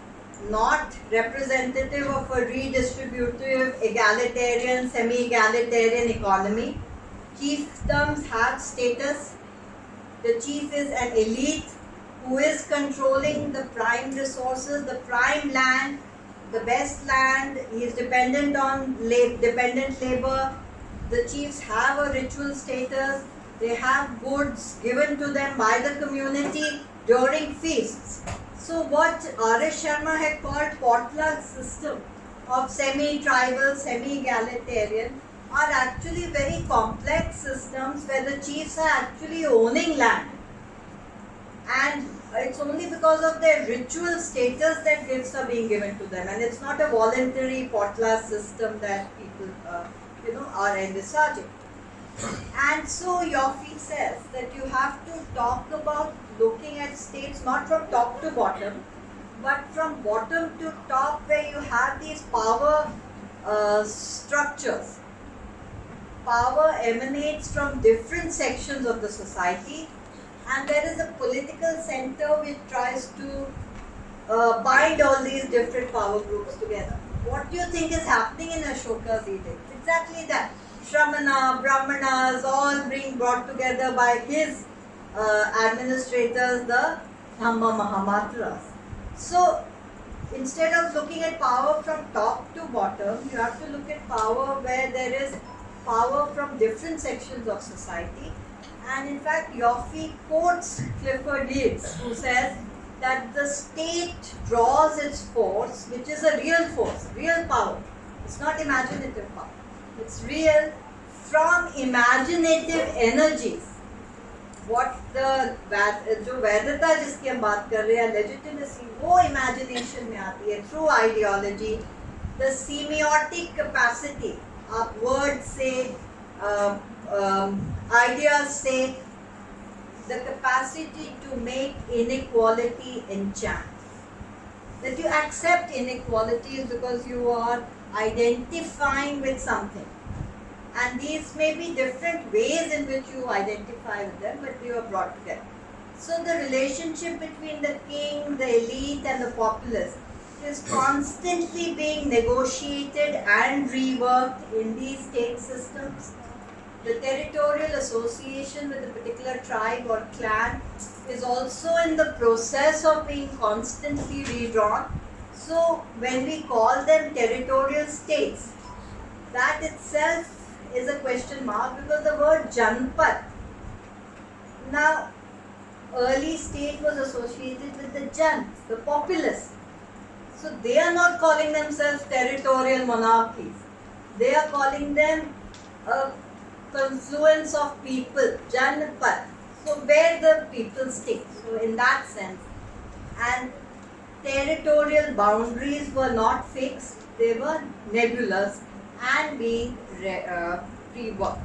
not representative of a redistributive, egalitarian, semi-egalitarian economy. Chiefdoms have status. The chief is an elite who is controlling the prime resources, the prime land, the best land. He is dependent on dependent labor. The chiefs have a ritual status. They have goods given to them by the community during feasts. So what R.S. Sharma had called potluck system of semi-tribal, semi-egalitarian are actually very complex systems where the chiefs are actually owning land. And it's only because of their ritual status that gifts are being given to them. And it's not a voluntary potluck system that people are envisaging. And so Yoffe says that you have to talk about looking at states not from top to bottom, but from bottom to top, where you have these power structures. Power emanates from different sections of the society, and there is a political center which tries to bind all these different power groups together. What do you think is happening in Ashoka's edict? Exactly that. Shramana, Brahmanas, all being brought together by his administrators, the Dhamma Mahamatras. So, instead of looking at power from top to bottom, you have to look at power where there is power from different sections of society. And in fact, Yoffe quotes Clifford Yeats, who says that the state draws its force, which is a real force, real power. It's not imaginative power. It's real from imaginative energies. What the जो वैधता जिसकी हम बात कर रहे हैं, legitimacy, वो imagination में आती है through ideology. The semiotic capacity, आप words से, ideas से, the capacity to make inequality enchant. That you accept inequalities because you are identifying with something. And these may be different ways in which you identify with them, but you are brought together. So the relationship between the king, the elite and the populace is constantly being negotiated and reworked in these state systems. The territorial association with a particular tribe or clan is also in the process of being constantly redrawn. So when we call them territorial states, that itself is a question mark, because the word Janpat, now early state was associated with the Jan, the populace. So they are not calling themselves territorial monarchies. They are calling them a confluence of people, Janpat. So where the people stay. So in that sense, and territorial boundaries were not fixed, they were nebulous and being reworked.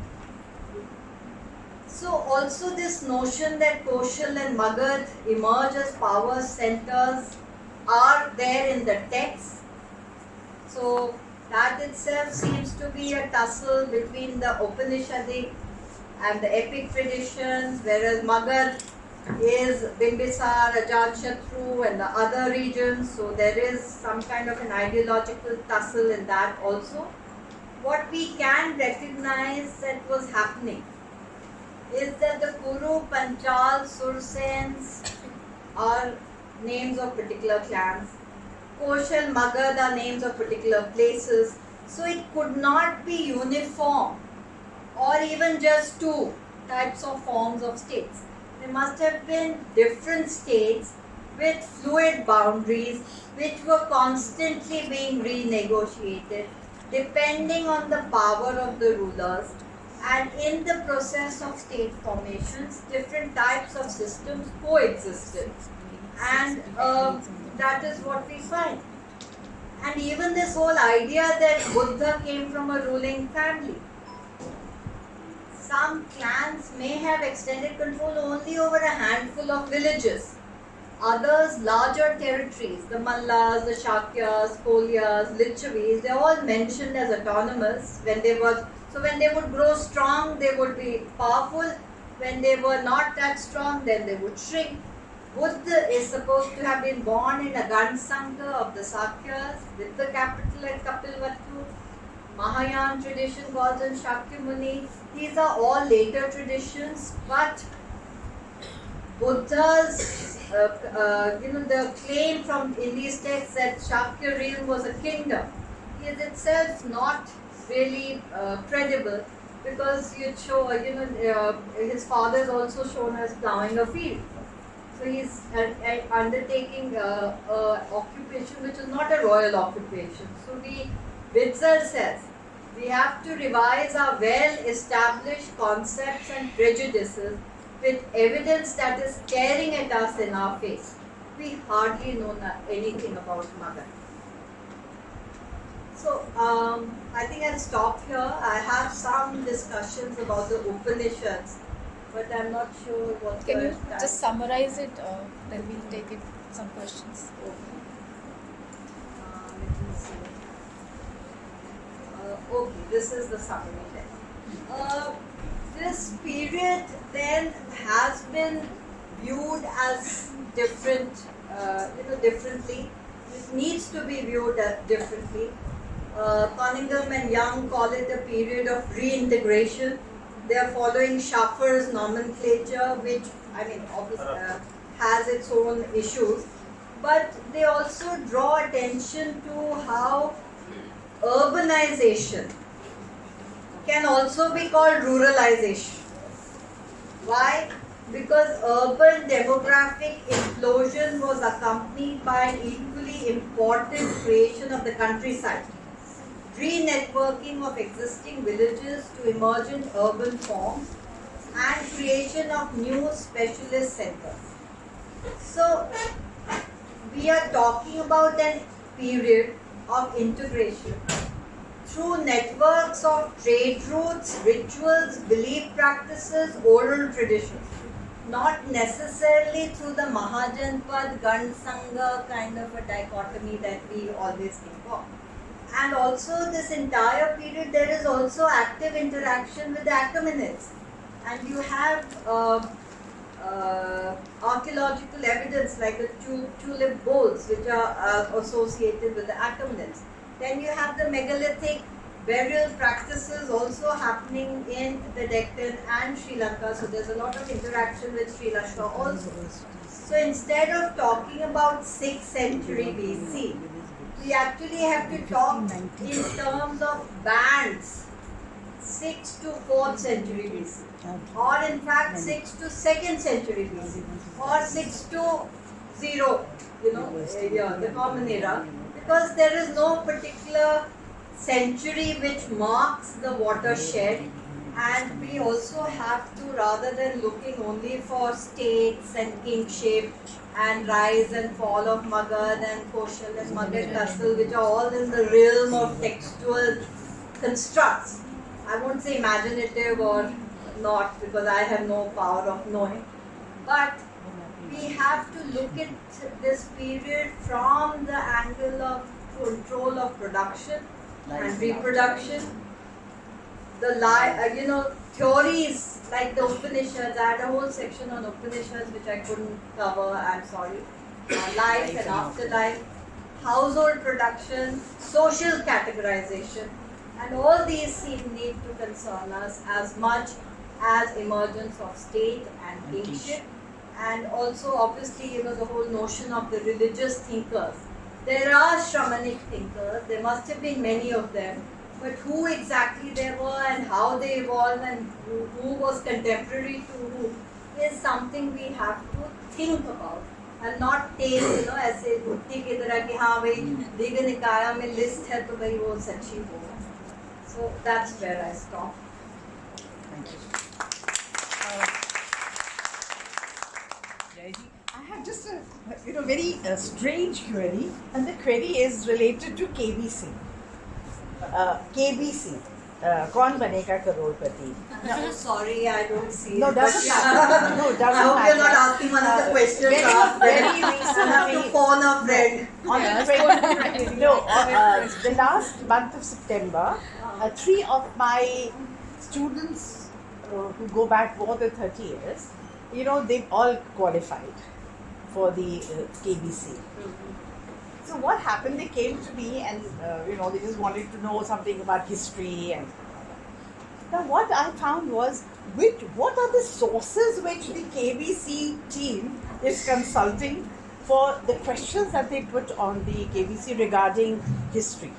So also this notion that Koshal and Magad emerge as power centers are there in the text. So that itself seems to be a tussle between the Upanishadic and the epic traditions, whereas Magad is Bimbisar, Ajatashatru and the other regions. So there is some kind of an ideological tussle in that also. What we can recognize that was happening is that the Kuru, Panchal, Sursens are names of particular clans. Koshal, Magad are names of particular places. So it could not be uniform or even just two types of forms of states. There must have been different states with fluid boundaries which were constantly being renegotiated depending on the power of the rulers. And in the process of state formations, different types of systems coexisted. And that is what we find. And even this whole idea that Buddha came from a ruling family. Some clans may have extended control only over a handful of villages. Others, larger territories, the Mallas, the Shakyas, Kolyas, Lichavis, they are all mentioned as autonomous. When they would grow strong, they would be powerful. When they were not that strong, then they would shrink. Buddha is supposed to have been born in a Gansanga of the Sakyas with the capital at Kapilvatthu. Mahayana tradition calls him Shakyamuni. These are all later traditions, but Buddha's, the claim in these texts that Shakya realm was a kingdom is itself not really credible, because you'd show, his father is also shown as plowing a field. So he's undertaking a occupation which is not a royal occupation. So Witzar says, we have to revise our well-established concepts and prejudices with evidence that is staring at us in our face. We hardly know anything about Mother. So I think I'll stop here. I have some discussions about the Upanishads, but I'm not sure what. Can you just summarize it? Then we'll take it some questions. Okay. Let me see. Okay, this is the summary then. This period then has been viewed as different, differently. It needs to be viewed differently. Cunningham and Young call it a period of reintegration. They are following Schaffer's nomenclature, which, obviously has its own issues. But they also draw attention to how urbanization can also be called ruralization. Why? Because urban demographic implosion was accompanied by an equally important creation of the countryside. Re-networking of existing villages to emergent urban forms and creation of new specialist centers. So, we are talking about an period of integration through networks of trade routes, rituals, belief practices, oral traditions. Not necessarily through the Mahajanpad, Gand Sangha kind of a dichotomy that we always think of. And also this entire period there is also active interaction with the Achaemenids. And you have archaeological evidence like the tulip bowls which are associated with the Achaemenids. Then you have the megalithic burial practices also happening in the Deccan and Sri Lanka. So there's a lot of interaction with Sri Lanka also. So instead of talking about 6th century BC, we actually have to talk in terms of bands, 6th to 4th century BC, or in fact 6th to 2nd century BC, or 6th to 0, the common era, because there is no particular century which marks the watershed, and we also have to, rather than looking only for states and kingship and rise and fall of Magad and Koshal and Magad Castle, which are all in the realm of textual constructs. I won't say imaginative or not, because I have no power of knowing, but we have to look at this period from the angle of control of production and reproduction. The theories like the Upanishads. I had a whole section on Upanishads which I couldn't cover, I'm sorry. Life and afterlife, household production, social categorization, and all these need to concern us as much as emergence of state and kingship, and also obviously the whole notion of the religious thinkers. There are Shramanic thinkers, there must have been many of them, but who exactly they were and how they evolved and who was contemporary to who is something we have to think about and not take, ऐसे बुद्धि की तरह कि हाँ भाई दीर्घ निकाय में list है तो भाई वो सच्ची हो. So that's where I stop. Thank you. Jayaji, I have just a very strange query, and the query is related to KBC. KBC, कौन बनेगा करोड़पति? No, sorry, I don't see. No, doesn't matter. No, doesn't I hope matter. you're not asking one of the questions. Very I have to phone a friend. On the last month of September, 3 of my students who go back more than 30 years, they've all qualified for the KBC. So what happened? They came to me and they just wanted to know something about history and. Now, what I found was, what are the sources which the KBC team is consulting for the questions that they put on the KBC regarding history?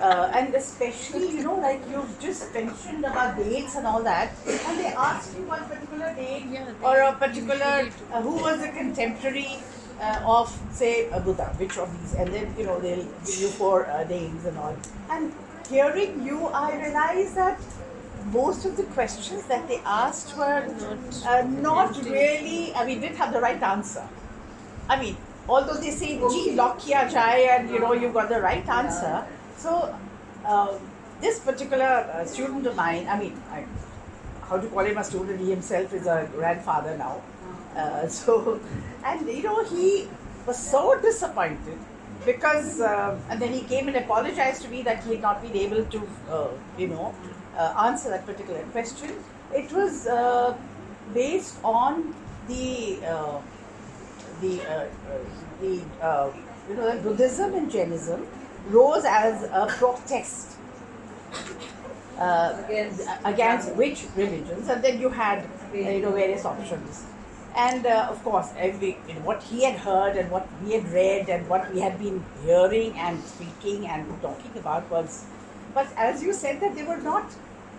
And especially, like you just mentioned about dates and all that, and they asked you one particular date or a particular, who was the contemporary of, say, Buddha, which of these, and then, they'll give you 4 names and all. And hearing you, I realized that most of the questions that they asked were not really, didn't have the right answer. Although they say, gee, lock kiya jaye, and you got the right answer. So, this particular student of mine, how to call him a student, he himself is a grandfather now. And he was so disappointed because, and then he came and apologized to me that he had not been able to, answer that particular question. It was based on the Buddhism and Jainism rose as a protest against which religions, and then you had various options. And of course, what he had heard and what we had read and what we had been hearing and speaking and talking about was, but as you said, that they were not,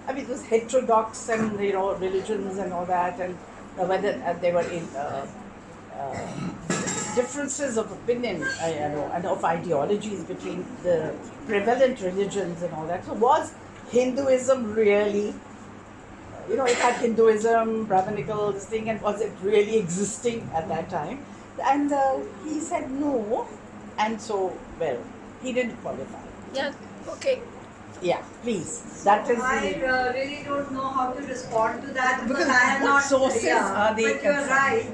it was heterodox and religions and all that, and whether they were in differences of opinion and of ideologies between the prevalent religions and all that. So was Hinduism really, it had Hinduism, Brahmanical this thing, and was it really existing at that time? And he said no, and so, he didn't qualify. Yeah, okay. Yeah, please. That is I really don't know how to respond to that because Because I am what not. sources are they But you're consulting? right.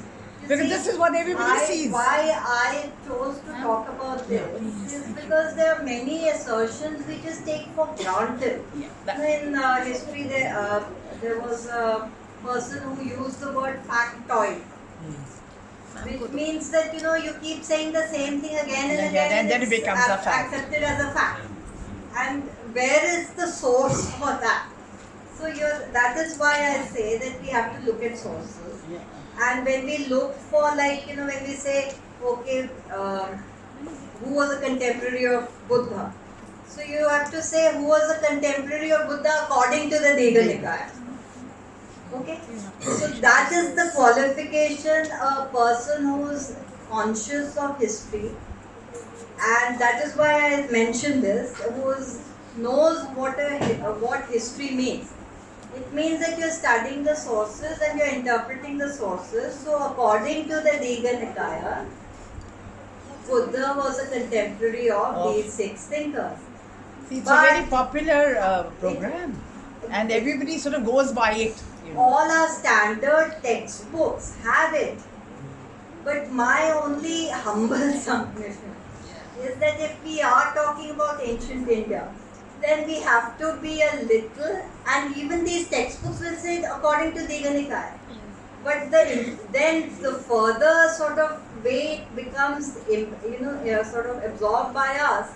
You Because see, this is what everybody sees. Why I chose to talk about this is because there are many assertions we just take for granted. In history, there was a person who used the word factoid, which means that you keep saying the same thing again and again, and then it it's becomes a fact. accepted as a fact. And where is the source for that? So that is why I say that we have to look at sources. And when we look for, when we say, okay, who was a contemporary of Buddha? So you have to say who was a contemporary of Buddha according to the Digha Nikaya. Okay? So that is the qualification, a person who is conscious of history. And that is why I mentioned this, who knows what history means. It means that you're studying the sources and you're interpreting the sources. So according to the Digha Nikaya, Buddha was a contemporary of these 6 thinkers. See, it's a very popular program, and everybody sort of goes by it. All our standard textbooks have it. But my only humble submission is that if we are talking about ancient India, then we have to be a little, and even these textbooks will say according to Digha Nikaya. But then the further sort of way it becomes, sort of absorbed by us,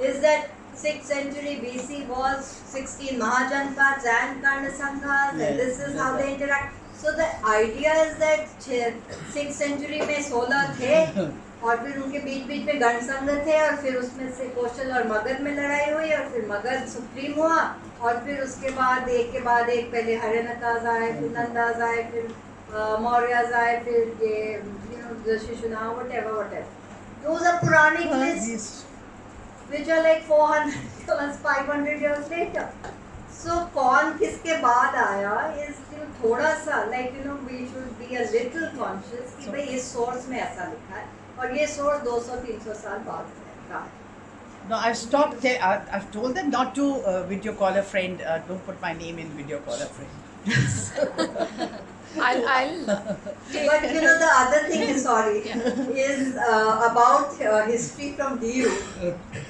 is that 6th century BC was 16 Mahajanpas and Karna Sanghas, and this is how they interact. So the idea is that 6th century में 16 थे, और फिर उनके बीच में गण संघ थे, और फिर उसमें से कौशल और मगध में लड़ाई हुई, और फिर मगध सुप्रीम हुआ, और फिर उसके बाद एक के बाद एक पहले हरिणकाज आए, फिर नंदाज आए, फिर मौर्याज आए, फिर ये शिशुना, whatever. Those are Puranic lists, which are like 400 years, 500 years later. So कौन किसके बाद आया is थोड़ा सा we should be a little conscious कि भाई इस source में ऐसा लिखा है और ये source 200-300 साल बाद का है. No, I've told them not to video call a friend. Don't put my name in video call a friend. I'll But the other thing is about history from DU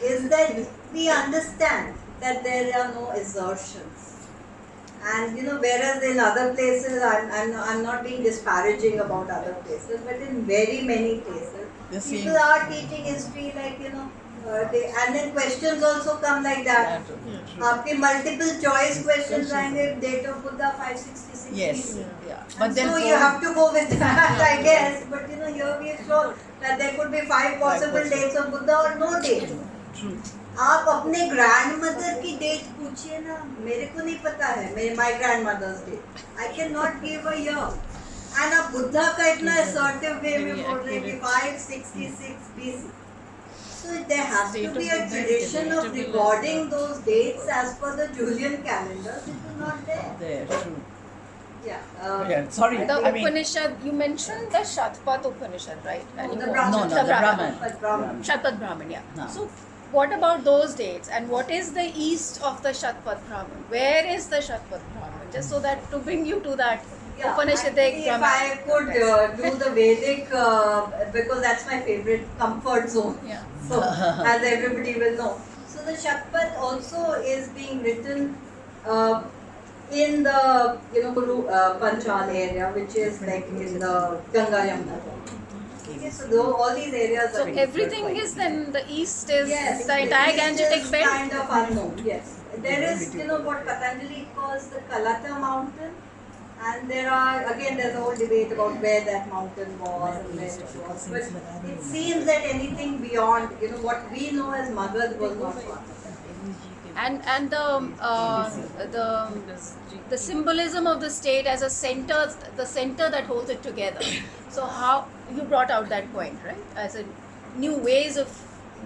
is that we understand that there are no assertions, and whereas in other places, I'm not being disparaging about other places, but in very many places people are teaching history like And then questions also come like that. आपके multiple choice questions आएंगे. Date of Buddha 566. Yes. Yeah. And But then so you have to go with that, I guess. But here we have shown that there could be 5 possible dates of Buddha or no date. True. आप अपने grandmother की date पूछिए ना. मेरे को नहीं पता है. My grandmother's date. I cannot give a year. And आप बुद्धा का इतना assertive way में बोल रहे हैं कि 566 BC. So there has to be a tradition of recording those dates as per the Julian calendar. It is not there. There. True. Yeah. Yeah. Sorry. The I mean, Upanishad, you mentioned the Shatpat Upanishad, right? No, the Anymore? Brahman. No, the Brahman. Brahman. Shatpat Brahman, yeah. No. So, what about those dates? And what is the east of the Shatpat Brahman? Where is the Shatpat Brahman? Just so that to bring you to that Upanishadic If I could do the Vedic, because that's my favorite comfort zone. Yeah. So, as everybody will know. So the Shatpat also is being written in the Guru Panchal area, which is like in the Ganga Yamuna. Okay, so all these areas So are everything is then the east is yes, the entire east Gangetic is belt. kind of unknown. Yes, there is what Patanjali calls the Kalata mountain, and there's a whole debate about where that mountain was and where it was. But it seems that anything beyond what we know as Magad was not part of it. And the symbolism of the state as a center, the center that holds it together. So how you brought out that point, right? As a new ways of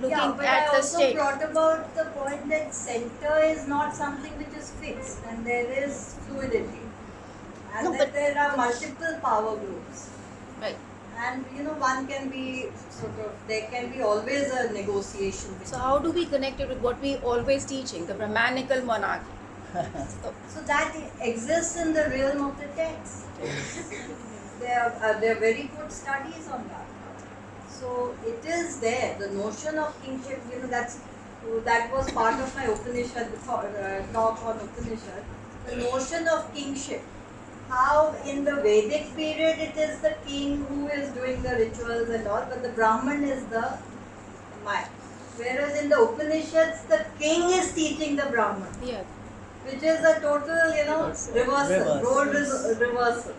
looking but at I the state. also brought about the point that center is not something which is fixed, and there is fluidity, and No, that but- there are multiple power groups. Right. And one can be there can be always a negotiation. So how do we connect it with what we always teaching, the Brahmanical monarchy? So that exists in the realm of the text. There are very good studies on that. So it is there. The notion of kingship, that was part of my Upanishad talk on Upanishad. The notion of kingship. How in the Vedic period it is the king who is doing the rituals and all, but the Brahman is the Maya. Whereas in the Upanishads, the king is teaching the Brahman, Yeah. which is a total, reversal, role reversal.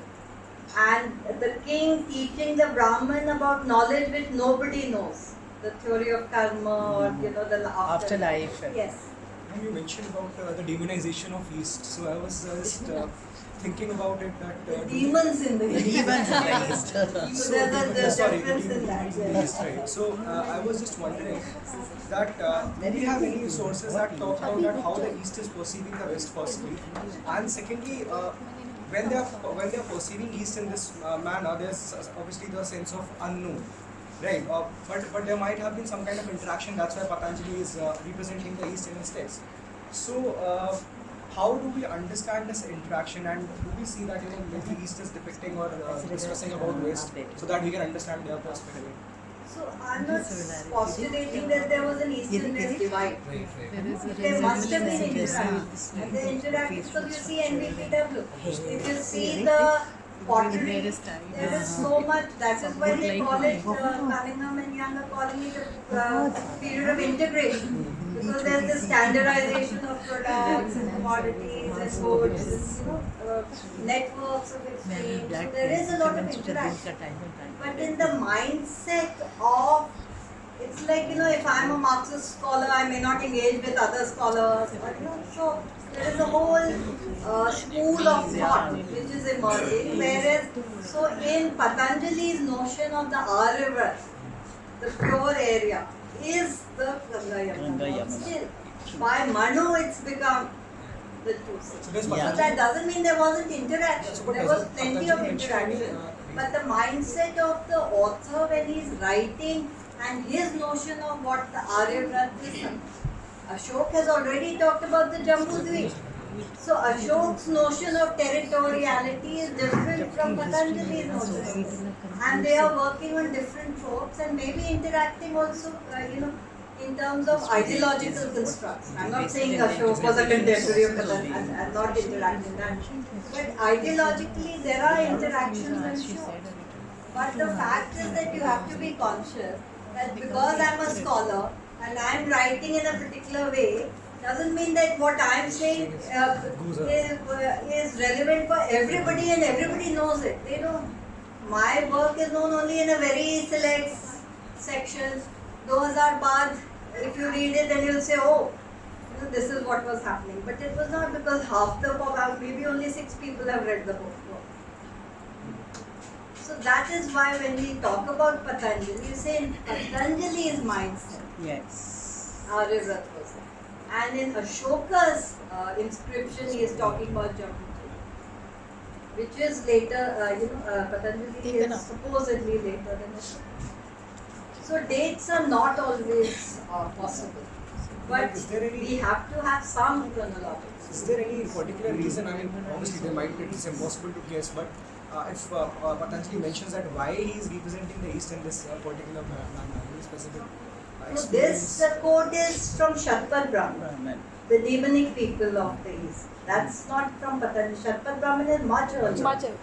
And the king teaching the Brahman about knowledge which nobody knows, the theory of karma or the afterlife. Yes. And you mentioned about the demonization of East. So I was just thinking about it that Demons in the The demons in the East. So there's a difference in that. Yes, right. So I was just wondering that do we have any sources that talk about that how the East is perceiving the West firstly, and secondly, when they are perceiving East in this manner, there's obviously the sense of unknown, right? But there might have been some kind of interaction. That's why Patanjali is representing the East in his text. So how do we understand this interaction, and do we see that maybe East is depicting or discussing about West so that we can understand their perspective? So I'm not postulating that there was an East and West divide. There must have been interaction. And the interaction, because you see NBPW, if you see the pottery, there is so much. That is why they call it, Cunningham and Young are calling it a period of integration. Because there's the standardization of products and commodities and goods, networks of exchange. So there is a lot of interaction. But in the mindset of, it's like, if I'm a Marxist scholar, I may not engage with other scholars. So there is a whole school of thought which is emerging. Whereas, so in Patanjali's notion of the Aryavrata, the pure area, is the Ganga Yamuna. Still, by Manu it's become the two systems. So that doesn't mean there wasn't interaction. There was plenty of interaction. But the mindset of the author when he's writing and his notion of what the Aryavrata is. Ashok has already talked about the Jambudvip. So Ashok's notion of territoriality is different from Patanjali's notion. And they are working on different tropes and maybe interacting also, in terms of ideological constructs. I'm not saying Ashok was a contemporary of Patanjali, I'm not interacting that. But ideologically, there are interactions, I'm sure. But the fact is that you have to be conscious that because I'm a scholar, and I'm writing in a particular way, doesn't mean that what I'm saying is relevant for everybody and everybody knows it. They know my work is known only in a very select section. 2000 baad, if you read it, then you'll say, oh, this is what was happening. But it was not, because half the book, maybe only 6 people have read the book. So that is why when we talk about Patanjali, you say Patanjali's mindset. Yes. Aryavrat was there. And in Ashoka's inscription, he is talking about Jambuti, which is later, Patanjali is supposedly later than Ashoka. So dates are not always possible, but we have to have some chronology. Is there any particular reason? I mean, obviously there might be, it's impossible to guess, but if Patanjali mentions that why he is representing the East in this particular manner, any specific So this quote is from Shatpad Brahman, the demonic people of the East. That's not from Patanjali. Shatpad Brahman is much earlier. Much earlier.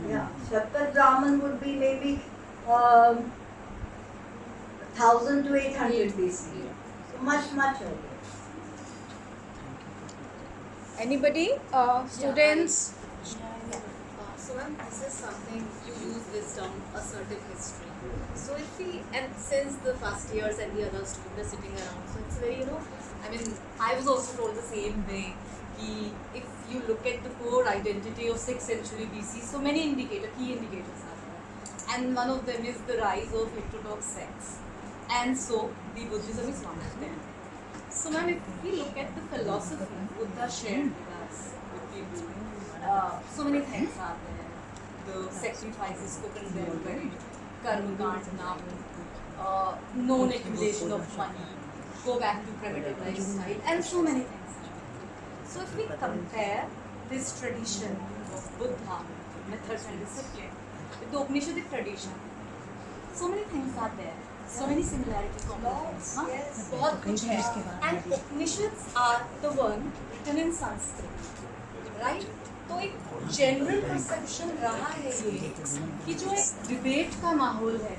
Yeah, Shatpad Brahman would be maybe 1000 to 800 BC. So much earlier. Anybody? Students? So ma'am, this is something you use wisdom, assertive history. So if we, and since the first years and the other students are sitting around, so it's very, I mean, I was also told the same way. If you look at the core identity of 6th century BC, so many key indicators are there. And one of them is the rise of heterodox sects. And so, the Buddhism is one of them. So ma'am, if we look at the philosophy Buddha shared with us, with people, so many things are there. The sacrifices spoken there, karma kand, known accumulation of money, go back to primitive lifestyle, and so many things. So if we compare this tradition of Buddha, methods and discipline, with the Upanishadic tradition, so many things are there. So many similarities, commonalities. Yes. बहुत कुछ है. And Upanishads are the one written in Sanskrit, right? तो एक general perception रहा है ये कि जो एक डिबेट का माहौल है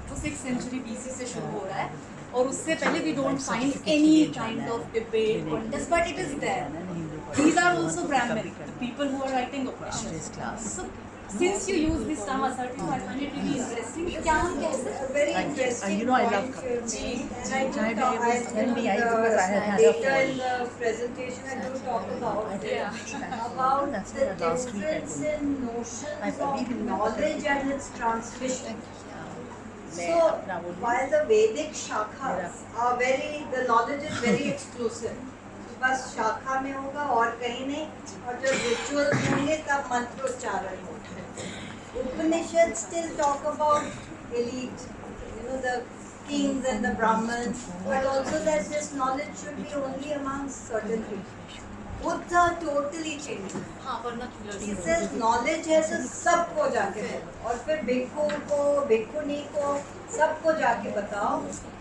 वो 6th century BC से शुरू हो रहा है और उससे पहले we don't find any kind of debate contest, but it is there. These are also Brahmin, the people who are writing Upanishads. So since you use this term assertive, I find it really interesting. क्या हम कह सकते हैं? Very interesting I love point you made. And I do talk, later in the presentation I do talk about the difference in notions of knowledge and its transmission. So while the Vedic shakhas are the knowledge is very exclusive. बस शाखा में होगा और कहीं नहीं, और जब rituals होंगे तब मंत्रोच्चारण होगा. Upanishads still talk about elite, the kings and the Brahmins, but also that this knowledge should be only amongst certain people. Buddha totally changed. हाँ, वरना He says knowledge है तो सबको जाके बताओ, और फिर भिक्खु को, भिक्खुनी को, सबको जाके बताओ.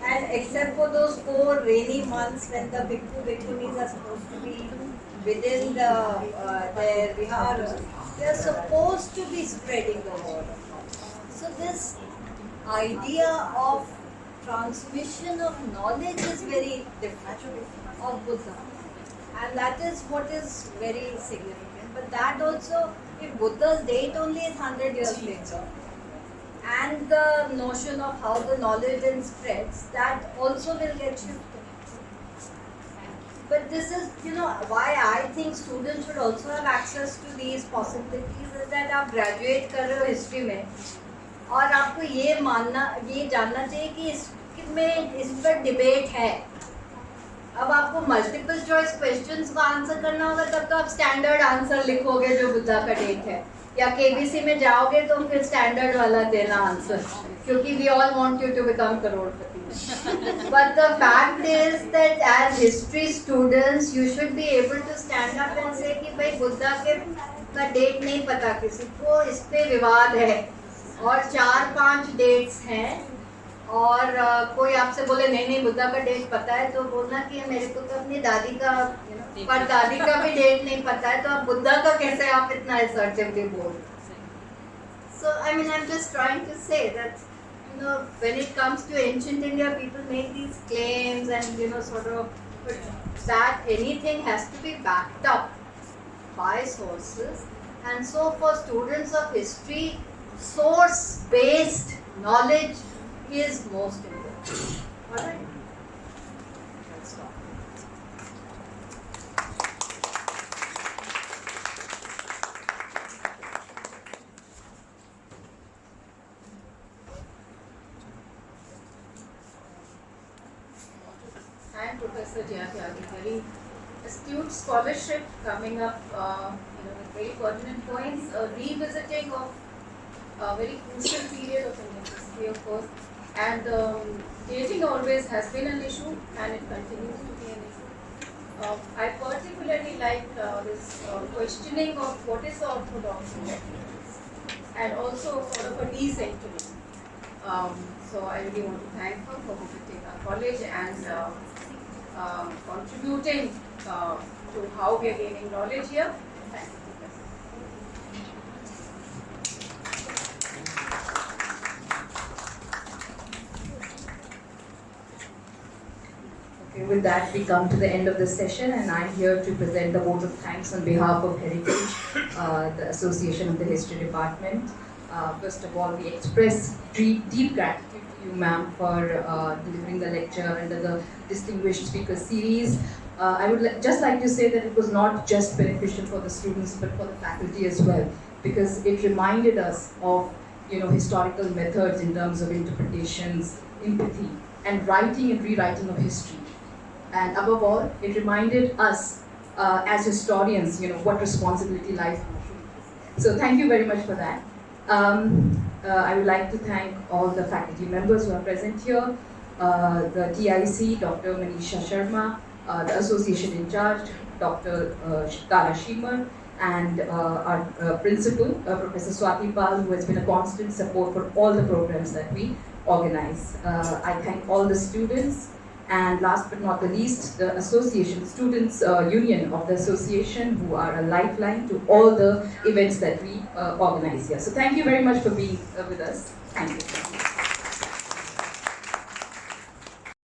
And except for those 4 rainy months when the bhikkhu bhikkhunis are supposed to be within their vihara, they are supposed to be spreading the word. So this idea of transmission of knowledge is very different of Buddha. And that is what is very significant. But that also, if Buddha's date only is 100 years later, and the notion of how the knowledge then spreads, that also will get shifted. But this is, why I think students should also have access to these possibilities is that आप graduate कर रहे हो history में, और आपको ये जानना चाहिए कि इस पर debate है. अब आपको मल्टीपल चॉइस क्वेश्चंस का आंसर करना होगा तब तो आप स्टैंडर्ड आंसर लिखोगे जो बुद्धा का डेट है, या केबीसी में जाओगे तो फिर स्टैंडर्ड वाला देना आंसर, क्योंकि we all want you to become करोड़पति. But the fact is that as history students you should be able to stand up and say कि भाई बुद्धा का डेट नहीं पता किसी को, इस पे विवाद है और 4-5 डेट्स हैं, और कोई आपसे बोले नहीं बुद्धा का डेट पता है तो बोलना कि मेरे को तो अपनी दादी का पर दादी का भी डेट नहीं पता है, तो आप बुद्धा का कैसे आप इतना असर्टिवली बोल. So I mean I'm just trying to say that you know, when it comes to ancient India, people make these claims and, you know, sort of, but that anything has to be backed up by sources. And so for students of history, source-based knowledge is most important. All right? That's all. And Professor Tyagi, very astute scholarship coming up, with very pertinent points, revisiting of a very crucial period of Indian history, of course. And dating always has been an issue, and it continues to be an issue. I particularly like this questioning of what is the orthodoxy, and also sort of a de-centering. So I really want to thank her for visiting our college and contributing to how we are gaining knowledge here. Thank you. Okay, with that, we come to the end of the session, and I'm here to present the vote of thanks on behalf of Heritage, the Association of the History Department. First of all, we express deep gratitude to you, ma'am, for delivering the lecture under the Distinguished Speaker Series. I would just like to say that it was not just beneficial for the students, but for the faculty as well, because it reminded us of, historical methods in terms of interpretations, empathy, and writing and rewriting of history. And above all, it reminded us as historians, what responsibility lies on our shoulders. So thank you very much for that. I would like to thank all the faculty members who are present here, the TIC, Dr. Manisha Sharma, the association in charge, Dr. Tara Shimla, and our principal, Professor Swati Pal, who has been a constant support for all the programs that we organize. I thank all the students, and last but not the least, the association, Students Union of the association, who are a lifeline to all the events that we organize here. So thank you very much for being with us. Thank you.